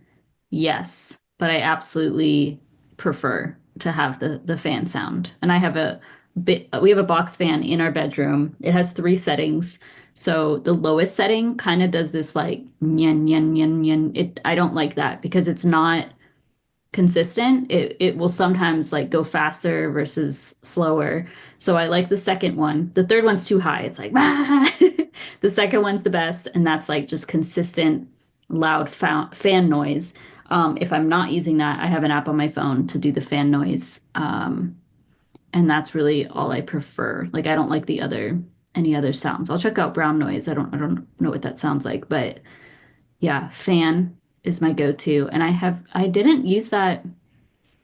S1: Yes, but I absolutely prefer to have the fan sound. And I have a bit we have a box fan in our bedroom. It has three settings. So the lowest setting kind of does this like nyan nyan nyan nyan. It I don't like that because it's not consistent. It will sometimes like go faster versus slower. So I like the second one. The third one's too high. It's like the second one's the best, and that's like just consistent loud fan noise. If I'm not using that, I have an app on my phone to do the fan noise, and that's really all I prefer. Like I don't like the other any other sounds. I'll check out brown noise. I don't know what that sounds like, but yeah, fan is my go-to, and I didn't use that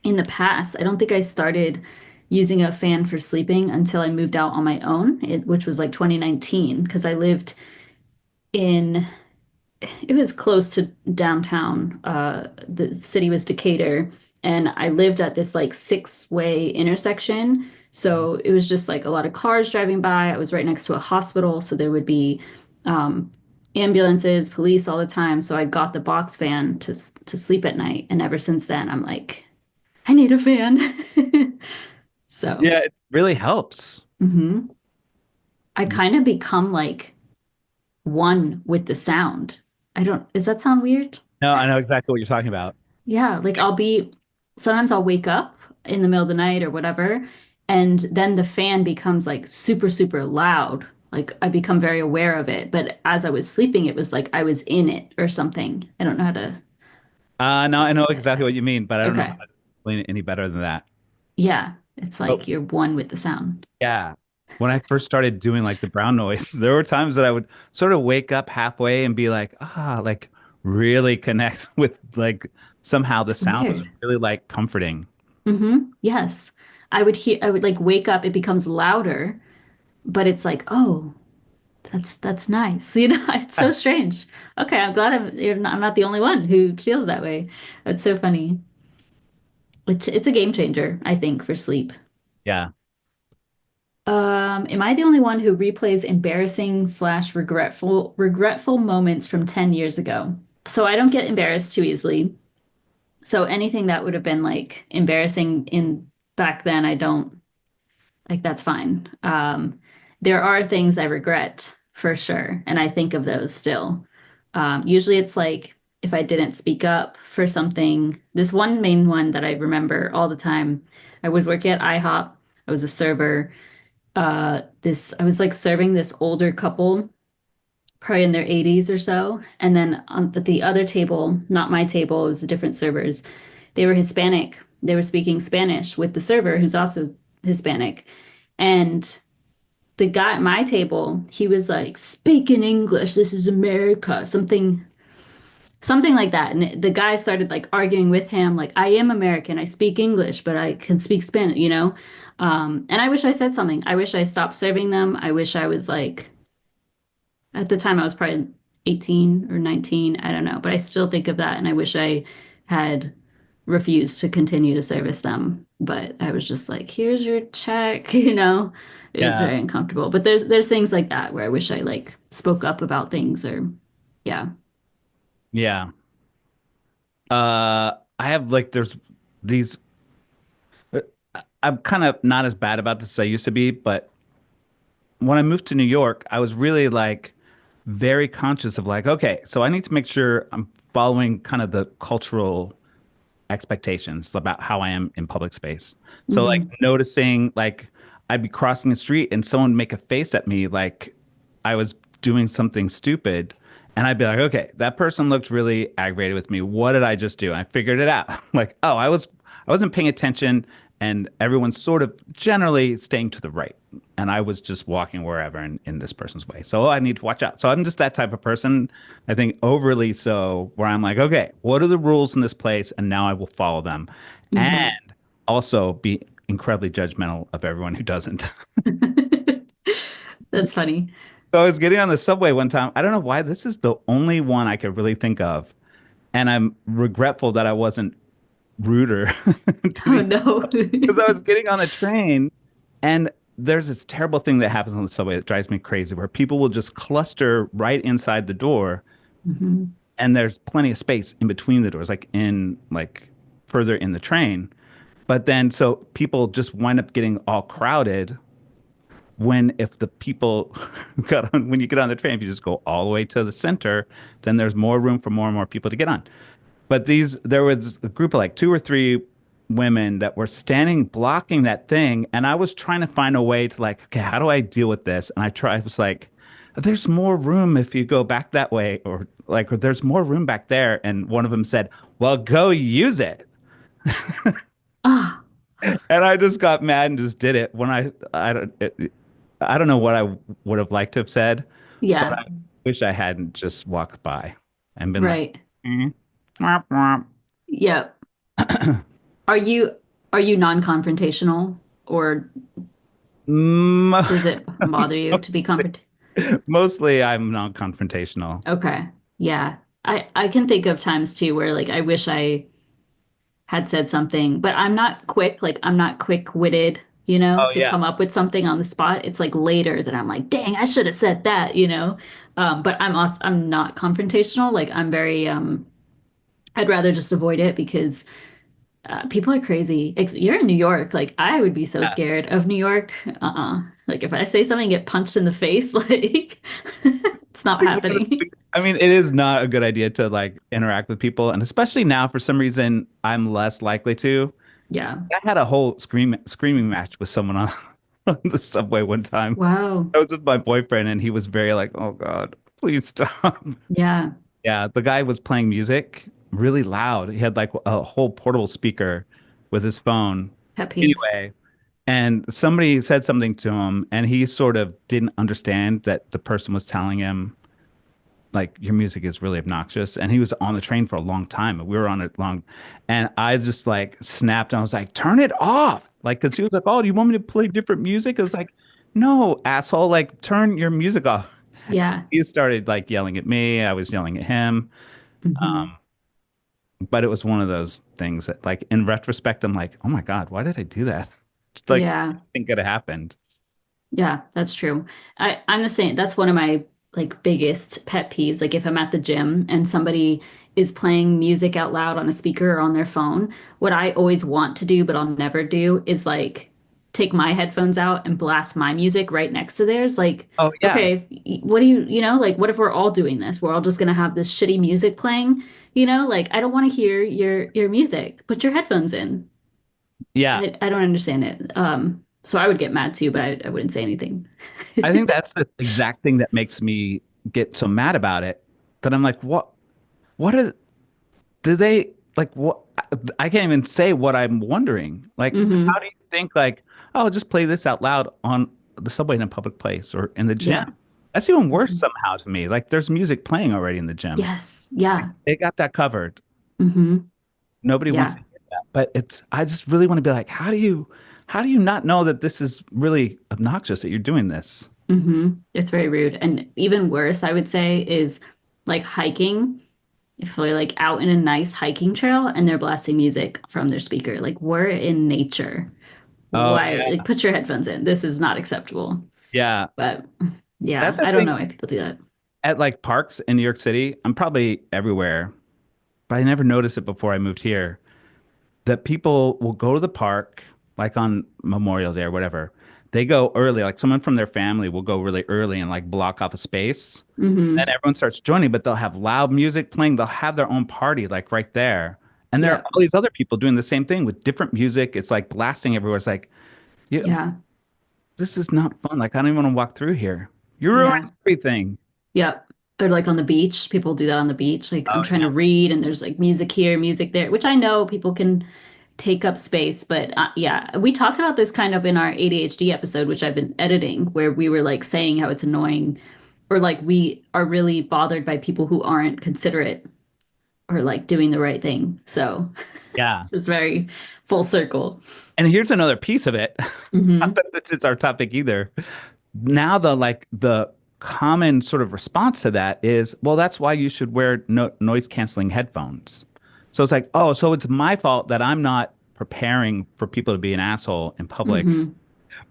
S1: in the past. I don't think I started using a fan for sleeping until I moved out on my own, which was like 2019, because I lived in, it was close to downtown. The city was Decatur, and I lived at this like six-way intersection. So it was just like a lot of cars driving by. I was right next to a hospital, so there would be um, ambulances, police all the time. So I got the box fan to sleep at night, and ever since then, I'm like, I need a fan. So,
S2: Yeah, it really helps.
S1: mhm. I kind of become like one with the sound. I don't, does that sound weird?
S2: No, I know exactly what you're talking about.
S1: Yeah, like sometimes I'll wake up in the middle of the night or whatever, and then the fan becomes like super, super loud. Like I become very aware of it. But as I was sleeping, it was like I was in it or something. I don't know how to
S2: No, I
S1: explain
S2: know
S1: it.
S2: exactly what you mean, but I don't know
S1: Okay.
S2: how to explain it any better than that.
S1: Yeah, it's
S2: But
S1: like you're one with the sound.
S2: yeah, when I first started doing like the brown noise, there were times that I would sort of wake up halfway and be like, like really connect with like somehow the sound was
S1: Weird.
S2: really like comforting.
S1: Yes. I would like wake up, it becomes louder, but it's like, oh, that's nice. You know, it's so strange. Okay, I'm glad I'm not the only one who feels that way. That's so funny. It's a game changer, I think, for sleep.
S2: Yeah.
S1: Am I the only one who replays embarrassing slash regretful moments from 10 years ago? So I don't get embarrassed too easily. So anything that would have been like embarrassing in back then, I don't like that's fine. There are things I regret for sure, and I think of those still. Usually it's like if I didn't speak up for something. This one main one that I remember all the time, I was working at IHOP. I was a server. This I was like serving this older couple, probably in their 80s or so. And then on the other table, not my table, it was the different servers. They were Hispanic. They were speaking Spanish with the server who's also Hispanic. And the guy at my table, he was like, speak in English. This is America. Something like that. And the guy started like arguing with him, like, I am American. I speak English, but I can speak Spanish, you know? And I wish I said something. I wish I stopped serving them. I wish I was like, at the time I was probably 18 or 19. I don't know. But I still think of that. And I wish I had refused to continue to service them. But I was just like, here's your check, you know? It was
S2: Yeah.
S1: very uncomfortable. But there's things like that where I wish I like spoke up about things or yeah.
S2: Yeah. I have like there's these uh, I'm kind of not as bad about this as I used to be, but when I moved to New York, I was really like very conscious of like, okay, so I need to make sure I'm following kind of the cultural expectations about how I am in public space. So like
S1: Hmm.
S2: noticing like I'd be crossing the street and someone make a face at me like I was doing something stupid. And I'd be like, okay, that person looked really aggravated with me. What did I just do? And I figured it out. Like, oh, I wasn't paying attention and everyone's sort of generally staying to the right. And I was just walking wherever in this person's way. So I need to watch out. So I'm just that type of person, I think overly so, where I'm like, okay, what are the rules in this place? And now I will follow them.
S1: Hmm.
S2: And also be incredibly judgmental of everyone who doesn't.
S1: That's funny.
S2: So I was getting on the subway one time. I don't know why this is the only one I could really think of. And I'm regretful that I wasn't ruder to
S1: Oh
S2: the
S1: no.
S2: because I was getting on the train and there's this terrible thing that happens on the subway that drives me crazy where people will just cluster right inside the door
S1: Mhm.
S2: and there's plenty of space in between the doors, like in like further in the train. But then so people just wind up getting all crowded when if the people who got on when you get on the train, if you just go all the way to the center, then there's more room for more and more people to get on. But there was a group of like two or three women that were standing blocking that thing, and I was trying to find a way to like, okay, how do I deal with this? And I was like, there's more room if you go back that way, or like, or there's more room back there. And one of them said, well, go use it.
S1: Ah,
S2: And I just got mad and just did it. I don't know what I would have liked to have said, but
S1: yeah,
S2: I wish I hadn't just walked by and been like,
S1: right.
S2: "Mm, womp, womp."
S1: Yeah. Are you are you non-confrontational or
S2: Mo-
S1: does it bother you to be
S2: Mostly,
S1: confront?
S2: mostly I'm non-confrontational.
S1: Okay. Yeah. I can think of times too where like I wish I had said something, but I'm not quick, like I'm not quick-witted,
S2: Oh
S1: to
S2: yeah.
S1: come up with something on the spot. It's like later that I'm like, dang, I should have said that. But I'm not confrontational. Like I'm very I'd rather just avoid it because people are crazy. You're in New York. Like I would be so
S2: Yeah.
S1: scared of New York. Like if I say something, get punched in the face, like it's not happening.
S2: I mean, it is not a good idea to like interact with people, and especially now, for some reason, I'm less likely to.
S1: Yeah.
S2: I had a whole screaming match with someone on, on the subway one time.
S1: Wow.
S2: I was with my boyfriend, and he was very like, "Oh God, please stop."
S1: Yeah.
S2: Yeah, the guy was playing music really loud. He had like a whole portable speaker with his phone.
S1: Pet peeve.
S2: Anyway, and somebody said something to him, and he sort of didn't understand that the person was telling him, like, your music is really obnoxious. And he was on the train for a long time. And we were on it long. And I just like snapped and I was like, turn it off. Like, because he was like, oh, do you want me to play different music? I was like, no, asshole, like, turn your music off.
S1: Yeah.
S2: He started like yelling at me. I was yelling at him.
S1: Hmm.
S2: But it was one of those things that, like, in retrospect, I'm like, oh my God, why did I do that? Just, like, I
S1: Yeah.
S2: think it happened.
S1: Yeah, that's true. I'm the same. That's one of my like biggest pet peeves. Like if I'm at the gym and somebody is playing music out loud on a speaker or on their phone, what I always want to do but I'll never do is like take my headphones out and blast my music right next to theirs. Like,
S2: Oh, yeah.
S1: okay, what do like what if we're all doing this? We're all just gonna have this shitty music playing, Like I don't want to hear your music. Put your headphones in.
S2: Yeah.
S1: I don't understand it. So I would get mad too, but I wouldn't say anything.
S2: I think that's the exact thing that makes me get so mad about it that I'm like, what are, do they like, what? I can't even say what I'm wondering. Like, how
S1: Hmm.
S2: do you think, like, oh, just play this out loud on the subway in a public place or in the gym?
S1: Yeah.
S2: That's even worse
S1: Mhm.
S2: somehow to me. Like, there's music playing already in the gym.
S1: Yes. Yeah.
S2: They got that covered.
S1: Hmm.
S2: Nobody wants to
S1: Yeah.
S2: hear that. But I just really want to be like, how do you not know that this is really obnoxious that you're doing this?
S1: It's very rude. And even worse, I would say, is like hiking. If we're like out in a nice hiking trail and they're blasting music from their speaker, like we're in nature.
S2: Oh
S1: Why?
S2: yeah.
S1: Like put your headphones in. This is not acceptable.
S2: Yeah.
S1: But yeah,
S2: That's the
S1: I don't
S2: thing
S1: know why people do that.
S2: at like parks in New York City. I'm probably everywhere, but I never noticed it before I moved here. That people will go to the park like on Memorial Day or whatever. They go early, like someone from their family will go really early and like block off a space. Then
S1: Hmm.
S2: everyone starts joining, but they'll have loud music playing. They'll have their own party like right there. And there are
S1: Yep.
S2: all these other people doing the same thing with different music. It's like blasting everywhere. It's like, yeah,
S1: Yeah.
S2: this is not fun. Like I don't even want to walk through here. You ruined
S1: Yeah.
S2: everything.
S1: Yep. Or like on the beach, people do that on the beach. Like I'm
S2: Oh
S1: trying
S2: yeah.
S1: to read and there's like music here, music there, which I know people can take up space. But yeah, we talked about this kind of in our ADHD episode, which I've been editing, where we were like saying how it's annoying or like we are really bothered by people who aren't considerate or like doing the right thing. So
S2: Yeah.
S1: this is very full circle.
S2: And here's another piece of it. Not
S1: Hmm.
S2: that this is our topic either. Now the common sort of response to that is, well, that's why you should wear noise canceling headphones. So it's like, oh, so it's my fault that I'm not preparing for people to be an asshole in public
S1: Hmm.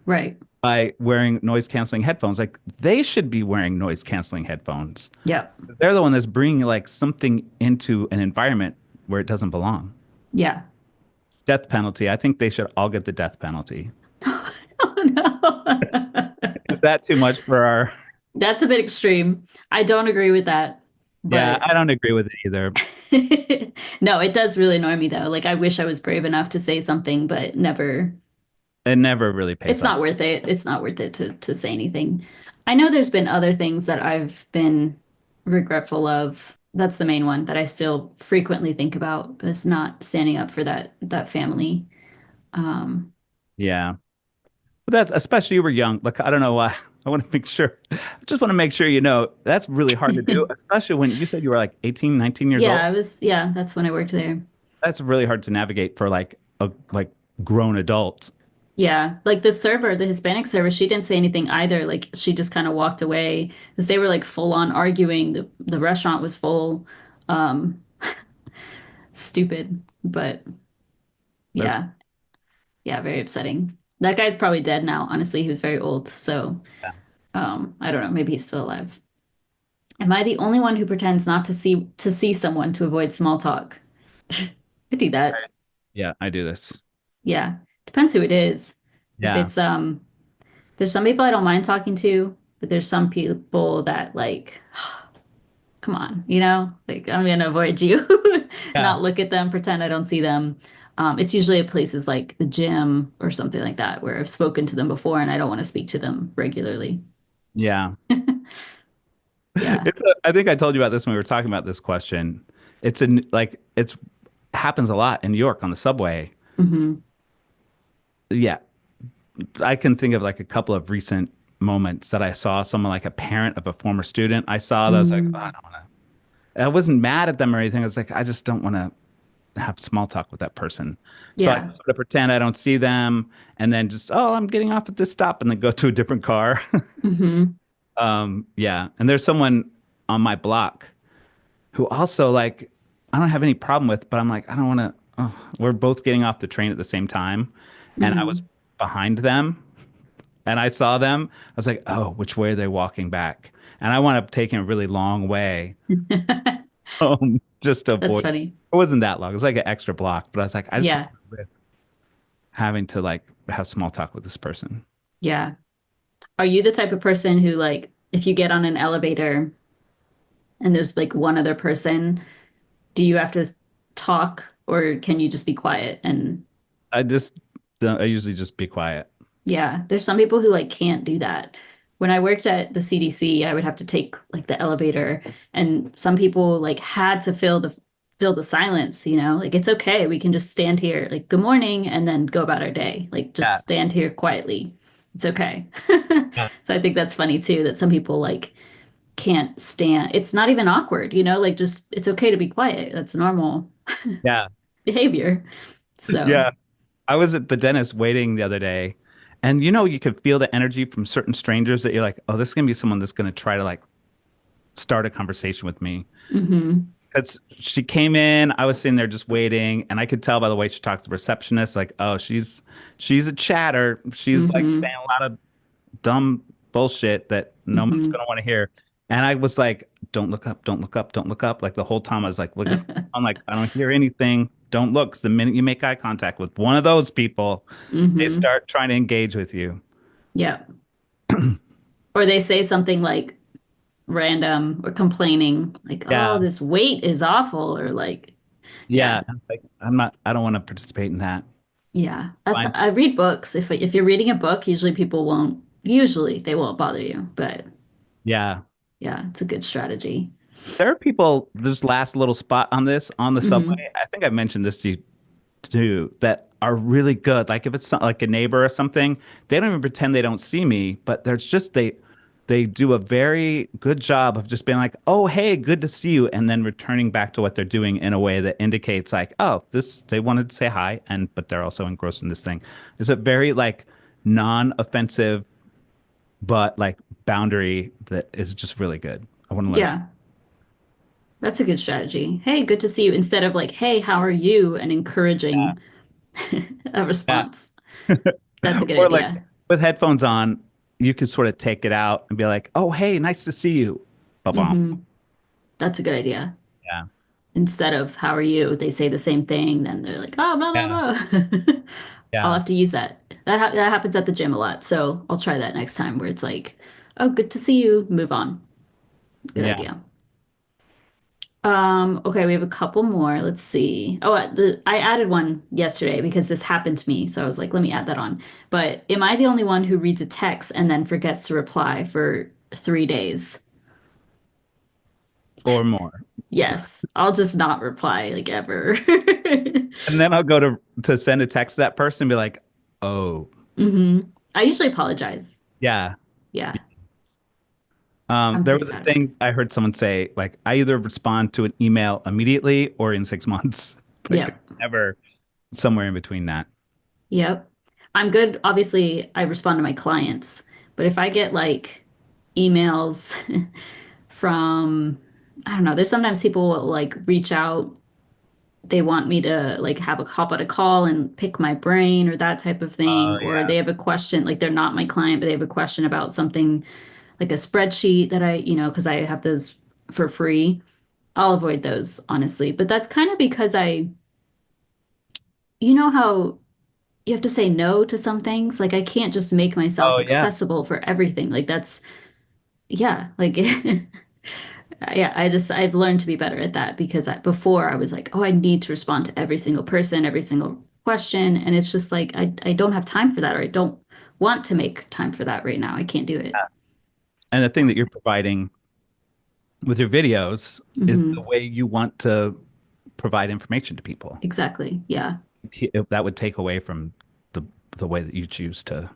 S1: Right.
S2: by wearing noise canceling headphones. Like they should be wearing noise canceling headphones.
S1: Yep.
S2: They're the one that's bringing like something into an environment where it doesn't belong.
S1: Yeah.
S2: Death penalty. I think they should all get the death penalty.
S1: Oh no.
S2: Is that too much for our?
S1: That's a bit extreme. I don't agree with that.
S2: Yeah,
S1: But
S2: I don't agree with it either.
S1: no, it does really annoy me though. Like I wish I was brave enough to say something, but never.
S2: It never really pays
S1: It's
S2: off.
S1: not worth it. It's not worth it to say anything. I know there's been other things that I've been regretful of. That's the main one that I still frequently think about is not standing up for that family. Um,
S2: Yeah. But that's especially you were young. Like I don't know why. I want to make sure. I just want to make sure you know that's really hard to do, especially when you said you were like 18, 19 years
S1: yeah,
S2: old.
S1: yeah, that's when I worked there.
S2: That's really hard to navigate for like grown adults.
S1: Yeah, like the server, the Hispanic server, she didn't say anything either. Like she just kind of walked away because they were like full on arguing. The restaurant was full. Um, Stupid, but
S2: That's
S1: yeah, yeah, very upsetting. That guy's probably dead now. Honestly, he was very old, so
S2: yeah.
S1: I don't know. Maybe he's still alive. Am I the only one who pretends not to see someone to avoid small talk? I do that.
S2: Yeah, I do this.
S1: Yeah, depends who it is. If
S2: Yeah.
S1: it's there's some people I don't mind talking to, but there's some people that like, come on, like I'm gonna avoid you,
S2: Yeah.
S1: not look at them, pretend I don't see them. It's usually at places like the gym or something like that where I've spoken to them before and I don't want to speak to them regularly.
S2: Yeah.
S1: Yeah.
S2: I think I told you about this when we were talking about this question. It's happens a lot in New York on the subway.
S1: Hmm.
S2: Yeah. I can think of like a couple of recent moments that I saw someone like a parent of a former student. I saw that I was like, oh, I
S1: Mm.
S2: don't want to. I wasn't mad at them or anything. I was like, I just don't want to have small talk with that person. So I
S1: Yeah.
S2: sort of pretend I don't see them and then just, oh, I'm getting off at this stop and then go to a different car.
S1: Hmm.
S2: Yeah. And there's someone on my block who also like I don't have any problem with, but I'm like, I don't want to. Oh, we're both getting off the train at the same time, and I was
S1: Hmm.
S2: behind them, and I saw them. I was like, oh, which way are they walking back? And I wound up taking a really long way just to
S1: That's
S2: avoid.
S1: funny.
S2: It wasn't that long. It was like an extra block, but I was like, I just don't
S1: Yeah.
S2: wanna risk having to like have small talk with this person.
S1: Yeah. Are you the type of person who like if you get on an elevator and there's like one other person, do you have to talk or can you just be quiet? And
S2: I just, I usually just be quiet.
S1: yeah, there's some people who like can't do that. When I worked at the CDC, I would have to take like the elevator and some people like had to fill the silence, Like it's okay. We can just stand here like good morning and then go about our day. Like just
S2: Yeah.
S1: stand here quietly. It's okay.
S2: Yeah.
S1: So I think that's funny too that some people like can't stand. It's not even awkward, like just it's okay to be quiet. That's normal
S2: Yeah.
S1: behavior. So,
S2: Yeah. I was at the dentist waiting the other day, and you could feel the energy from certain strangers that you're like, oh, this is gonna be someone that's gonna try to like start a conversation with me.
S1: hmm.
S2: Because she came in, I was sitting there just waiting, and I could tell by the way she talks to the receptionist, like, oh, she's a chatter. She's like
S1: Hmm.
S2: saying a lot of dumb bullshit that no one's
S1: Hmm.
S2: gonna want to hear. And I was like, don't look up, don't look up, don't look up. Like the whole time I was like, look at, I'm like, I don't hear anything. Don't look. 'Cause the minute you make eye contact with one of those people, they
S1: Hmm.
S2: start trying to engage with you.
S1: Yeah. Or they say something like random or complaining, like, oh,
S2: Yeah.
S1: this wait is awful, or like,
S2: Yeah.
S1: yeah,
S2: Like I don't want to participate in that.
S1: yeah. That's
S2: Fine.
S1: I read books. If you're reading a book, usually they won't bother you. But
S2: Yeah.
S1: yeah, it's a good strategy.
S2: There are people, this last little spot on this on the
S1: Hmm.
S2: subway. I think I mentioned this to you too, that are really good. Like if it's like a neighbor or something, they don't even pretend they don't see me, but there's just they do a very good job of just being like, "Oh, hey, good to see you," and then returning back to what they're doing in a way that indicates like, "Oh, this they wanted to say hi, and but they're also engrossed in this thing." It's a very like non-offensive but like boundary that is just really good. I want to learn.
S1: Yeah, that's a good strategy. Hey, good to see you. Instead of like, hey, how are you? And encouraging a
S2: Yeah.
S1: response. That's a good
S2: Or like
S1: idea.
S2: with headphones on, you could sort of take it out and be like, "Oh, hey, nice to see you." Ba-bum.
S1: That's a good idea.
S2: Yeah.
S1: Instead of how are you, they say the same thing, then they're like, oh, blah, blah,
S2: Yeah.
S1: blah. I'll
S2: Yeah.
S1: have to use that. That happens at the gym a lot. So I'll try that next time where it's like, oh, good to see you. Move on. Good
S2: Yeah.
S1: idea. Okay, we have a couple more. Let's see. Oh, I added one yesterday because this happened to me. So I was like, let me add that on. But am I the only one who reads a text and then forgets to reply for 3 days?
S2: Or more.
S1: Yes, I'll just not reply like ever.
S2: And then I'll go to send a text to that person and be like, "Oh,
S1: I usually apologize.
S2: yeah."
S1: Yeah, I'm
S2: There
S1: pretty
S2: was a
S1: bad about
S2: thing
S1: it.
S2: I heard someone say, like, I either respond to an email immediately or in 6 months. Like,
S1: Yep.
S2: never somewhere in between that.
S1: Yep. I'm good. Obviously, I respond to my clients, but if I get like emails from, I don't know, there's sometimes people will like reach out. They want me to like have a hop on a call and pick my brain or that type of thing,
S2: Oh
S1: or
S2: yeah.
S1: they have a question, like they're not my client, but they have a question about something like a spreadsheet that because I have those for free. I'll avoid those, honestly. But that's kind of because you know how you have to say no to some things. Like I can't just make myself
S2: Oh yeah.
S1: accessible for everything. Like that's yeah, like yeah, I've learned to be better at that because before I was like, oh, I need to respond to every single person, every single question, and it's just like I don't have time for that or I don't want to make time for that right now. I can't do it.
S2: And the thing that you're providing with your videos is the
S1: Hmm.
S2: way you want to provide information to people.
S1: Exactly. Yeah.
S2: That would take away from the the way that you choose to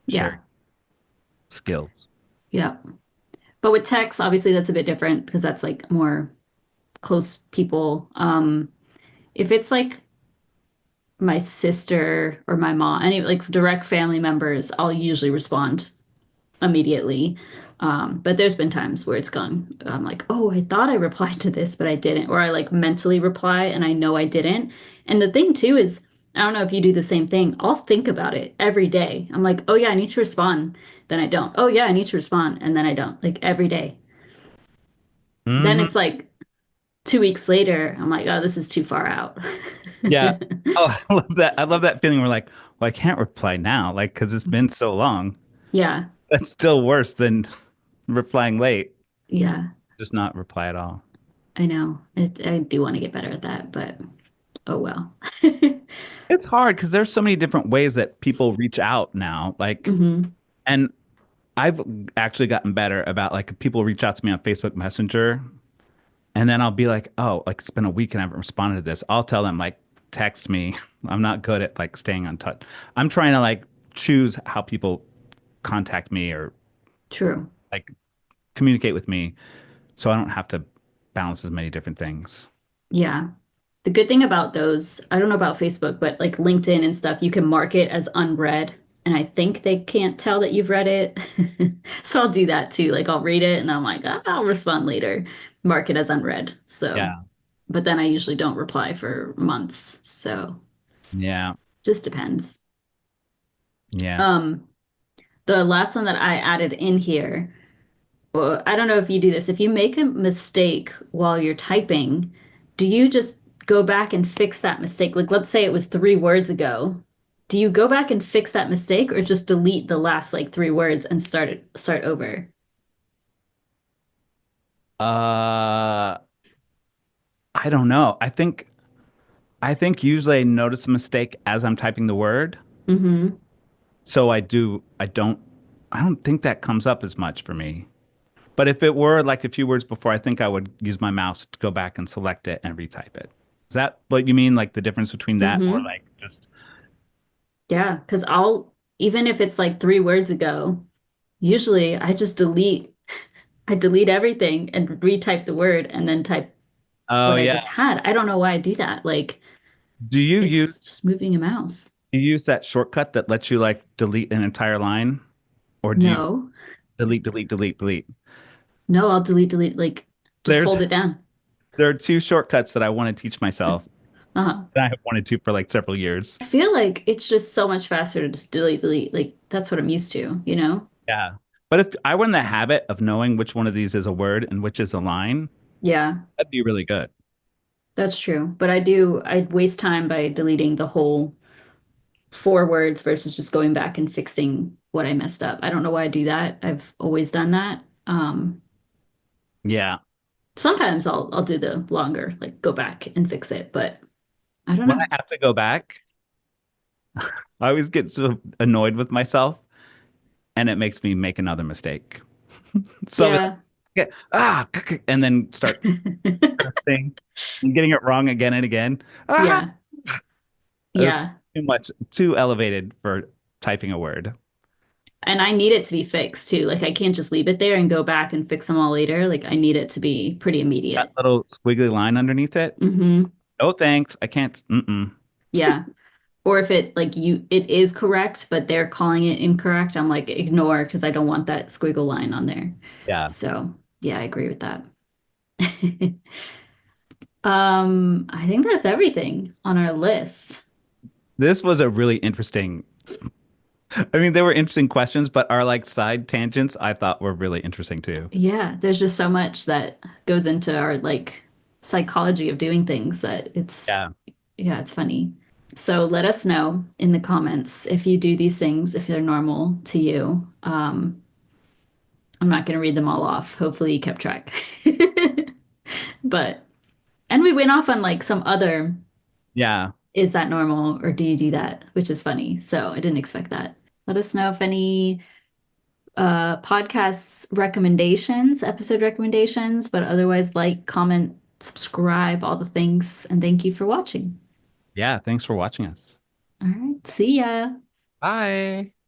S2: share
S1: Yeah.
S2: skills.
S1: Yeah. But with text, obviously that's a bit different because that's like more close people. If it's like my sister or my mom, any like direct family members, I'll usually respond immediately. But there's been times where it's gone. I'm like, oh, I thought I replied to this, but I didn't. Or I like mentally reply and I know I didn't. And the thing too is, I don't know if you do the same thing. I'll think about it every day. I'm like, oh yeah, I need to respond. Then I don't. Oh yeah, I need to respond. And then I don't. Like every day. Then
S2: Hmm.
S1: it's like 2 weeks later, I'm like, oh, this is too far out.
S2: Yeah. Oh, I love that. I love that feeling. We're like, well, I can't reply now, like, because it's been so long.
S1: Yeah,
S2: That's still worse than replying late.
S1: yeah,
S2: Just not reply at all.
S1: I know. I do want to get better at that, but oh well.
S2: It's hard because there's so many different ways that people reach out now. Like,
S1: Hmm.
S2: and I've actually gotten better about like if people reach out to me on Facebook Messenger, and then I'll be like, oh, like it's been a week and I haven't responded to this. I'll tell them like, text me. I'm not good at like staying on touch. I'm trying to like choose how people contact me or
S1: True.
S2: like communicate with me so I don't have to balance as many different things.
S1: Yeah. The good thing about those, I don't know about Facebook, but like LinkedIn and stuff, you can mark it as unread. And I think they can't tell that you've read it. So I'll do that too. Like I'll read it and I'm like, "Ah, I'll respond later. Mark it as unread." So,
S2: Yeah.
S1: but then I usually don't reply for months. So
S2: Yeah.
S1: just depends.
S2: Yeah.
S1: Um, the last one that I added in here, well, I don't know if you do this. If you make a mistake while you're typing, do you just go back and fix that mistake? Like, let's say it was 3 words ago. Do you go back and fix that mistake or just delete the last like 3 words and start over?
S2: Uh, I don't know. I think usually I notice a mistake as I'm typing the word.
S1: Mm-hmm.
S2: So I don't think that comes up as much for me. But if it were like a few words before, I think I would use my mouse to go back and select it and retype it. Is that what you mean? Like the difference between that or
S1: Mm-hmm.
S2: like just,
S1: Yeah, because even if it's like 3 words ago, Usually I delete everything and retype the word and then type
S2: Oh
S1: what I
S2: yeah.
S1: just had. I don't know why I do that. Like
S2: Do you use
S1: it's just moving a mouse.
S2: do you use that shortcut that lets you like delete an entire line, or do you
S1: No,
S2: delete, delete, delete, delete?
S1: no, I'll delete, like just
S2: There's
S1: hold it down.
S2: there are two shortcuts that I want to teach myself.
S1: Uh-huh.
S2: And I have wanted to for like several years.
S1: I feel like it's just so much faster to just delete. Like that's what I'm used to, you know?
S2: Yeah. But if I were in the habit of knowing which one of these is a word and which is a line,
S1: Yeah,
S2: that'd be really good.
S1: that's true. But I waste time by deleting the whole four words versus just going back and fixing what I messed up. I don't know why I do that. I've always done that.
S2: Yeah.
S1: Sometimes I'll do the longer, like go back and fix it, but I don't
S2: When
S1: know.
S2: I have to go back, I always get so annoyed with myself and it makes me make another mistake. So I'll be like,
S1: Yeah.
S2: yeah, and then start pressing and getting it wrong again and again. Ah,
S1: Yeah.
S2: it was
S1: Yeah.
S2: too much, too elevated for typing a word.
S1: And I need it to be fixed too. Like I can't just leave it there and go back and fix them all later. Like I need it to be pretty
S2: That
S1: immediate.
S2: little squiggly line underneath it.
S1: Hmm.
S2: Oh, thanks. I can't. Mm-mm.
S1: Yeah. Or if it is correct, but they're calling it incorrect, I'm like ignore because I don't want that squiggle line on there.
S2: Yeah.
S1: So yeah, I agree with that. I think that's everything on our list.
S2: This was a really interesting. I mean, they were interesting questions, but our like side tangents I thought were really interesting too.
S1: Yeah, there's just so much that goes into our like psychology of doing things that
S2: Yeah.
S1: yeah, it's funny. So let us know in the comments if you do these things, if they're normal to you. I'm not going to read them all off. Hopefully you kept track. But, and we went off on like some other,
S2: Yeah.
S1: is that normal or do you do that? Which is funny. So I didn't expect that. Let us know if any podcasts recommendations, episode recommendations, but otherwise like, comment, subscribe, all the things. And thank you for watching.
S2: Yeah. Thanks for watching us.
S1: All right. See ya.
S2: Bye.